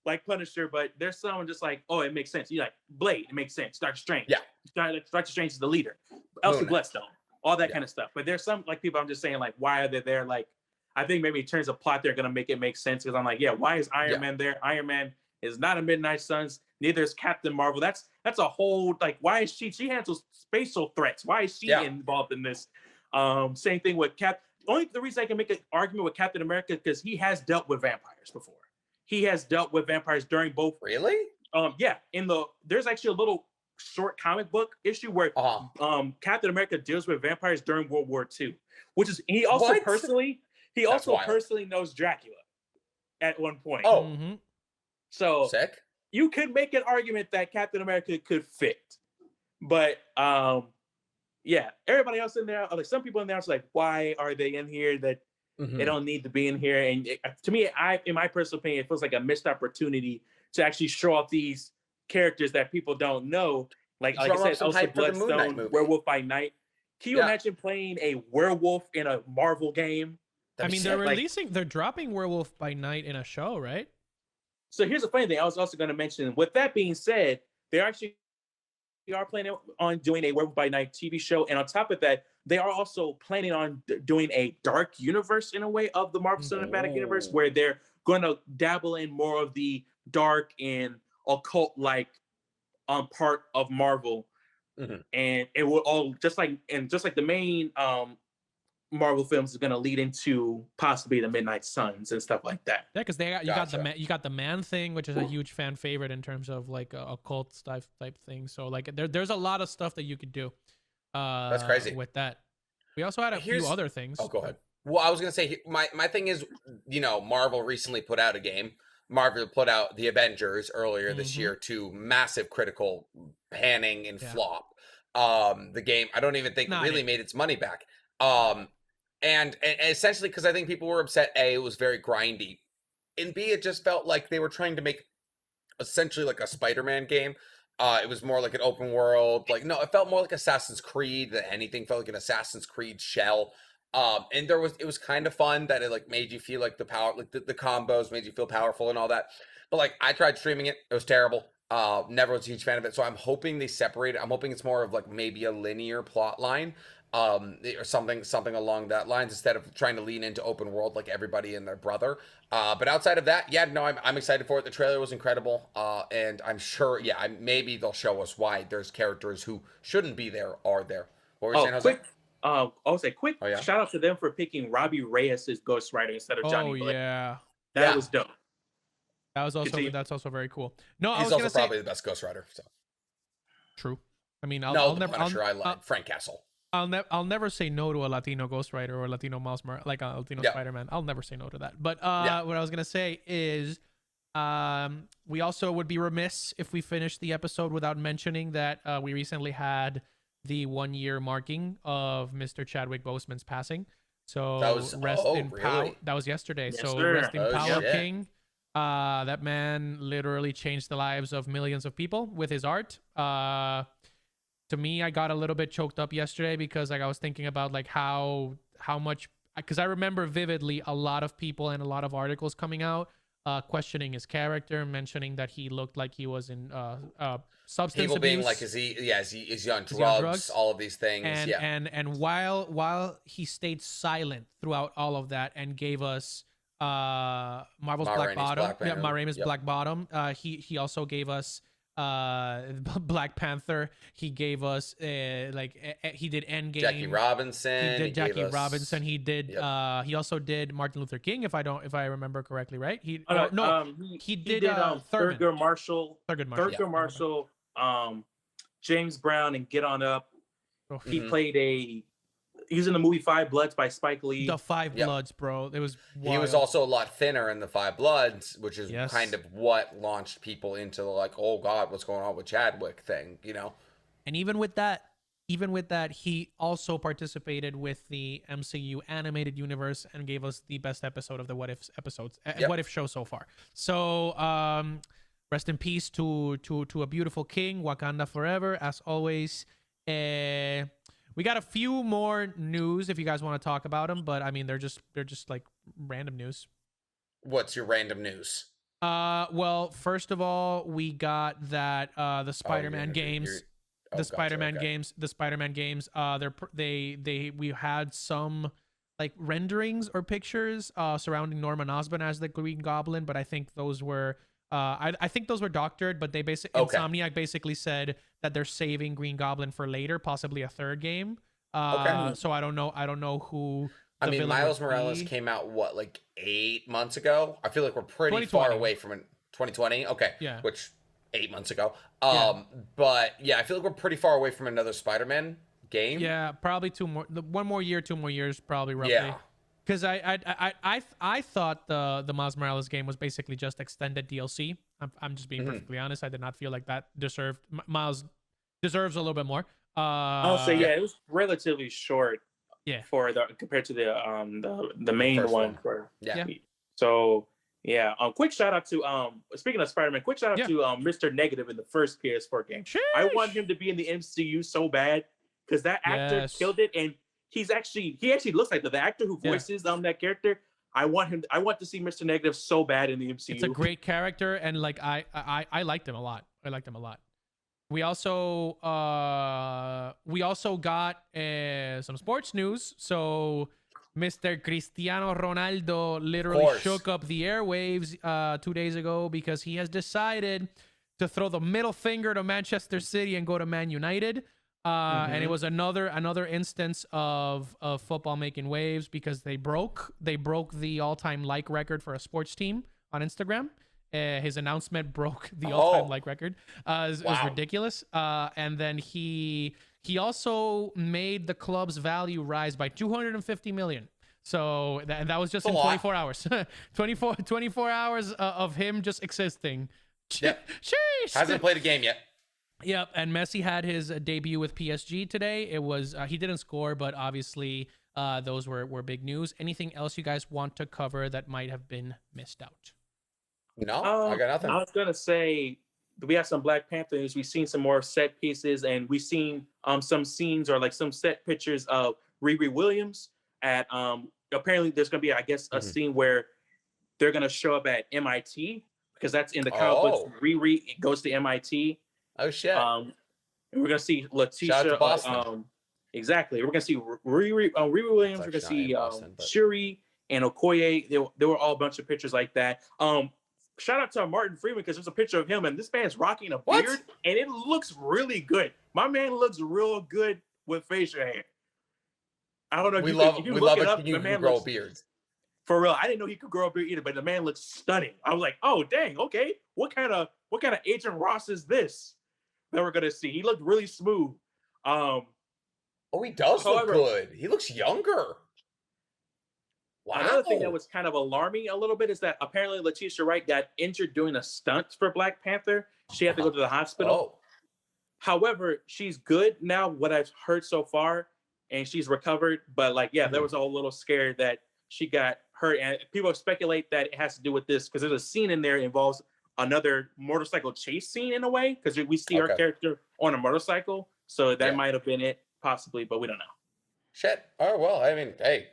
like Punisher, but there's someone just like, oh, it makes sense. You like Blade, it makes sense. Doctor Strange. Yeah. Doctor Strange is the leader. Elsa Bloodstone, all that kind of stuff. But there's some like people I'm just saying, like, why are they there? Like, I think maybe in terms of plot, they're gonna make it make sense because I'm like, why is Iron Man there? Iron Man is not a Midnight Suns. Neither is Captain Marvel. That's a whole like, why is she handles spatial threats? Why is she involved in this? Same thing with only the reason I can make an argument with Captain America because he has dealt with vampires before. He has dealt with vampires during both. Really? Yeah. There's actually a little short comic book issue where Captain America deals with vampires during World War II, which is he also personally knows Dracula at one point. Oh, so sick. You could make an argument that Captain America could fit, but yeah, everybody else in there, like some people in there, it's like, why are they in here? That they don't need to be in here. And to me, in my personal opinion, it feels like a missed opportunity to actually show off these characters that people don't know. Like I said, also Bloodstone, Werewolf by Night. Can you imagine playing a werewolf in a Marvel game? I mean, they're dropping Werewolf by Night in a show, right? So here's the funny thing. I was also going to mention, with that being said, they are planning on doing a Werewolf by Night TV show. And on top of that, they are also planning on doing a dark universe in a way of the Marvel Cinematic Universe, where they're going to dabble in more of the dark and occult-like part of Marvel. And it will all just like the main Marvel films is going to lead into possibly the Midnight Suns and stuff like that. Yeah, because you got the Man Thing, which is a huge fan favorite in terms of like a occult type thing. So like there's a lot of stuff that you could do. That's crazy. With that, we also had a few other things. Oh, go ahead. Well, I was gonna say my thing is, Marvel recently put out a game. Marvel put out the Avengers earlier this year to massive critical panning and flop. The game, I don't even think really made its money back. And essentially because I think people were upset. A, it was very grindy, and B, it just felt like they were trying to make essentially like a Spider-Man game. It was more like an open world. Like, no, it felt more like Assassin's Creed than anything. Felt like an Assassin's Creed shell. And it was kind of fun that it like made you feel like the power, like the combos made you feel powerful and all that. But like I tried streaming it. It was terrible. Never was a huge fan of it. So I'm hoping they separate it. I'm hoping it's more of like maybe a linear plot line. Or something along that lines instead of trying to lean into open world like everybody and their brother. But outside of that, yeah, no, I'm excited for it. The trailer was incredible, and I'm sure, maybe they'll show us why there's characters who shouldn't be there are there. What were you saying, Jose? I'll say quick shout out to them for picking Robbie Reyes as Ghost Rider instead of Johnny Blaze. That was dope. That's also very cool. No, he's also probably the best Ghost Rider. So true. I mean, I lied. Frank Castle. I'll never say no to a Latino Ghost Rider or a Latino like a Latino Spider-Man. I'll never say no to that. But what I was gonna say is, we also would be remiss if we finished the episode without mentioning that we recently had the 1 year marking of Mr. Chadwick Boseman's passing. So that was that was yesterday. Yes, so sir. Rest in power, King. That man literally changed the lives of millions of people with his art. To me, I got a little bit choked up yesterday because like I was thinking about like how much, because I remember vividly a lot of people and a lot of articles coming out questioning his character, mentioning that he looked like he was in substance people abuse. Being like, is he on drugs? All of these things. And while he stayed silent throughout all of that and gave us Marvel's Black Bottom, Ma Rainey's Black Bottom, he also gave us Black Panther. He gave us he did Endgame. Jackie Robinson. He did Jackie Robinson. He did he also did Martin Luther King, if I remember correctly, right? He did Thurgood Marshall, James Brown and Get On Up. He played he's in the movie Five Bloods by Spike Lee. The Five Bloods, bro. It was wild. He was also a lot thinner in the Five Bloods, which is kind of what launched people into the like, oh God, what's going on with Chadwick thing, And even with that, he also participated with the MCU animated universe and gave us the best episode of the What If episodes, What If show so far. So rest in peace to a beautiful king, Wakanda forever, as always. We got a few more news if you guys want to talk about them, but I mean they're just like random news. What's your random news? Well, first of all, we got that the Spider-Man games, we had some like renderings or pictures surrounding Norman Osborn as the Green Goblin, but I think those were I think those were doctored, but they Insomniac basically said that they're saving Green Goblin for later, possibly a third game. So I don't know who I mean, villain Miles would Morales be. came out what, like 8 months ago? I feel like we're pretty far 2020. away from it. 2020, okay, Yeah. which 8 months ago. Yeah. But yeah, I feel like we're pretty far away from another Spider-Man game. Yeah, probably 1 more year, 2 more years, probably roughly. Yeah. Because I thought the Miles Morales game was basically just extended DLC. I'm just being perfectly honest. I did not feel like that deserved Miles deserves a little bit more. I'll say Yeah. it was relatively short. Yeah. For the compared to the main first one one. for Yeah. So yeah, quick shout out to speaking of Spider-Man, quick shout out Yeah. to Mr. Negative in the first PS4 game. I want him to be in the MCU so bad because that actor killed it, and he actually looks like the actor who voices that character. I want to see Mr. Negative so bad in the MCU. It's a great character, and like I liked him a lot. I liked him a lot. We also got some sports news. So Mr. Cristiano Ronaldo literally shook up the airwaves 2 days ago because he has decided to throw the middle finger to Manchester City and go to Man United. And it was another instance of football making waves because they broke the all-time like record for a sports team on Instagram. His announcement broke the all-time like record. It was ridiculous. And then he also made the club's value rise by 250 million. So that was just in 24 hours. 24 hours of him just existing. Yep. Sheesh. Hasn't played a game yet. Yep, and Messi had his debut with PSG today. It was he didn't score, but obviously those were big news. Anything else you guys want to cover that might have been missed out? No, I got nothing. I was gonna say we have some Black Panther news. We've seen some more set pieces, and we've seen some scenes or like some set pictures of Riri Williams at apparently there's gonna be, I guess, a scene where they're gonna show up at MIT because that's in the comic books. Riri goes to MIT. Oh shit! And we're gonna see Latisha. Shout out to Boston. Exactly. We're gonna see Riri Williams. We're gonna see Boston, Shuri and Okoye. There were all a bunch of pictures like that. Shout out to Martin Freeman because there's a picture of him and this man's rocking a beard and it looks really good. My man looks real good with facial hair. I don't know if you love it when you can grow a beard. For real, I didn't know he could grow a beard either, but the man looks stunning. I was like, oh dang, okay. What kind of Agent Ross is this that we're gonna see? He looked really smooth. He does look good. He looks younger. Wow. Another thing that was kind of alarming a little bit is that apparently Latisha Wright got injured doing a stunt for Black Panther. She had to go to the hospital. However, she's good now, what I've heard so far, and she's recovered. But like, there was a whole little scare that she got hurt. And people speculate that it has to do with this because there's a scene in there that involves another motorcycle chase scene in a way because we see our character on a motorcycle. So that might have been it, possibly, but we don't know. Shit. Oh, well, I mean, hey,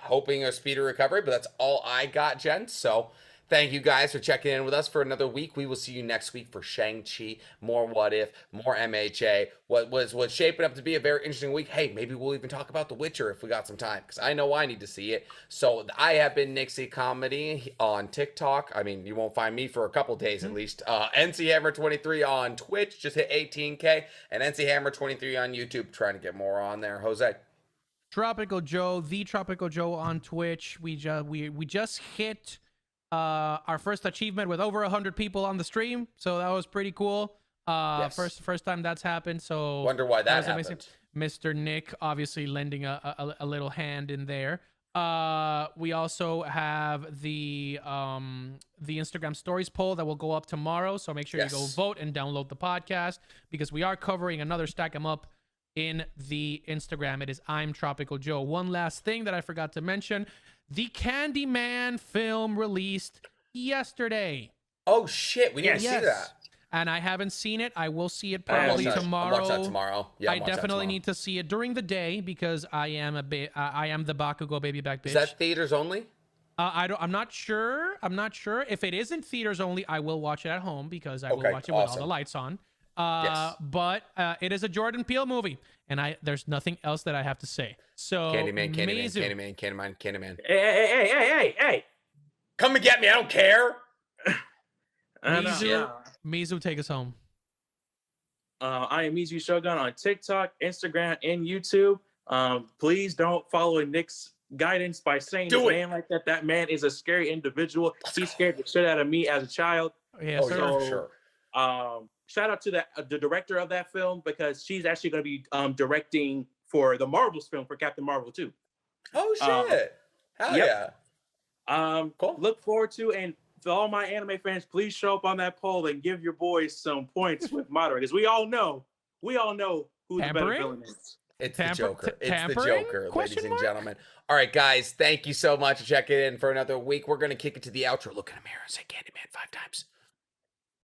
hoping a speedy recovery, but that's all I got, gents. So thank you guys for checking in with us for another week. We will see you next week for Shang-Chi, more What If, more MHA. What's shaping up to be a very interesting week. Hey, maybe we'll even talk about The Witcher if we got some time, because I know I need to see it. So I have been Nixie Comedy on TikTok. I mean, you won't find me for a couple days at least. NC Hammer 23 on Twitch, just hit 18K, and NC Hammer 23 on YouTube. Trying to get more on there. Jose. Tropical Joe, the Tropical Joe on Twitch. We just hit our first achievement with over 100 people on the stream, so that was pretty cool. First time that's happened. So wonder why that happened. Amazing. Mr. Nick obviously lending a little hand in there. We also have the Instagram stories poll that will go up tomorrow, so make sure you go vote and download the podcast because we are covering another Stack 'em Up in the Instagram. It is I'm Tropical Joe. One last thing that I forgot to mention: the Candyman film released yesterday. Oh shit, we need to see that. And I haven't seen it. I will see it probably tomorrow. I'll watch that tomorrow. Yeah, I definitely need to see it during the day because I am the Bakugo baby back bitch. Is that theaters only? I'm not sure. If it isn't theaters only, I will watch it at home because I will watch it with all the lights on. But it is a Jordan Peele movie, and there's nothing else that I have to say. So Candyman. Hey! Come and get me. I don't care. Mizu, take us home. I am Mizu Shogun on TikTok, Instagram, and YouTube. Please don't follow Nick's guidance by saying Do his it. name like that. That man is a scary individual. He scared the shit out of me as a child. Yeah, Oh, sir. yeah, for So, sure. Shout out to the director of that film, because she's actually going to be directing for the Marvels film for Captain Marvel too. Oh shit! Hell Yep. yeah! Cool. Look forward to, and for all my anime fans, please show up on that poll and give your boys some points with moderate, because we all know who the better Tampering? villain is. It's the Joker. It's the tampering? Joker, Question ladies and mark? gentlemen. All right, guys, thank you so much for checking in for another week. We're going to kick it to the outro. Look in the mirror and say Candyman 5 times.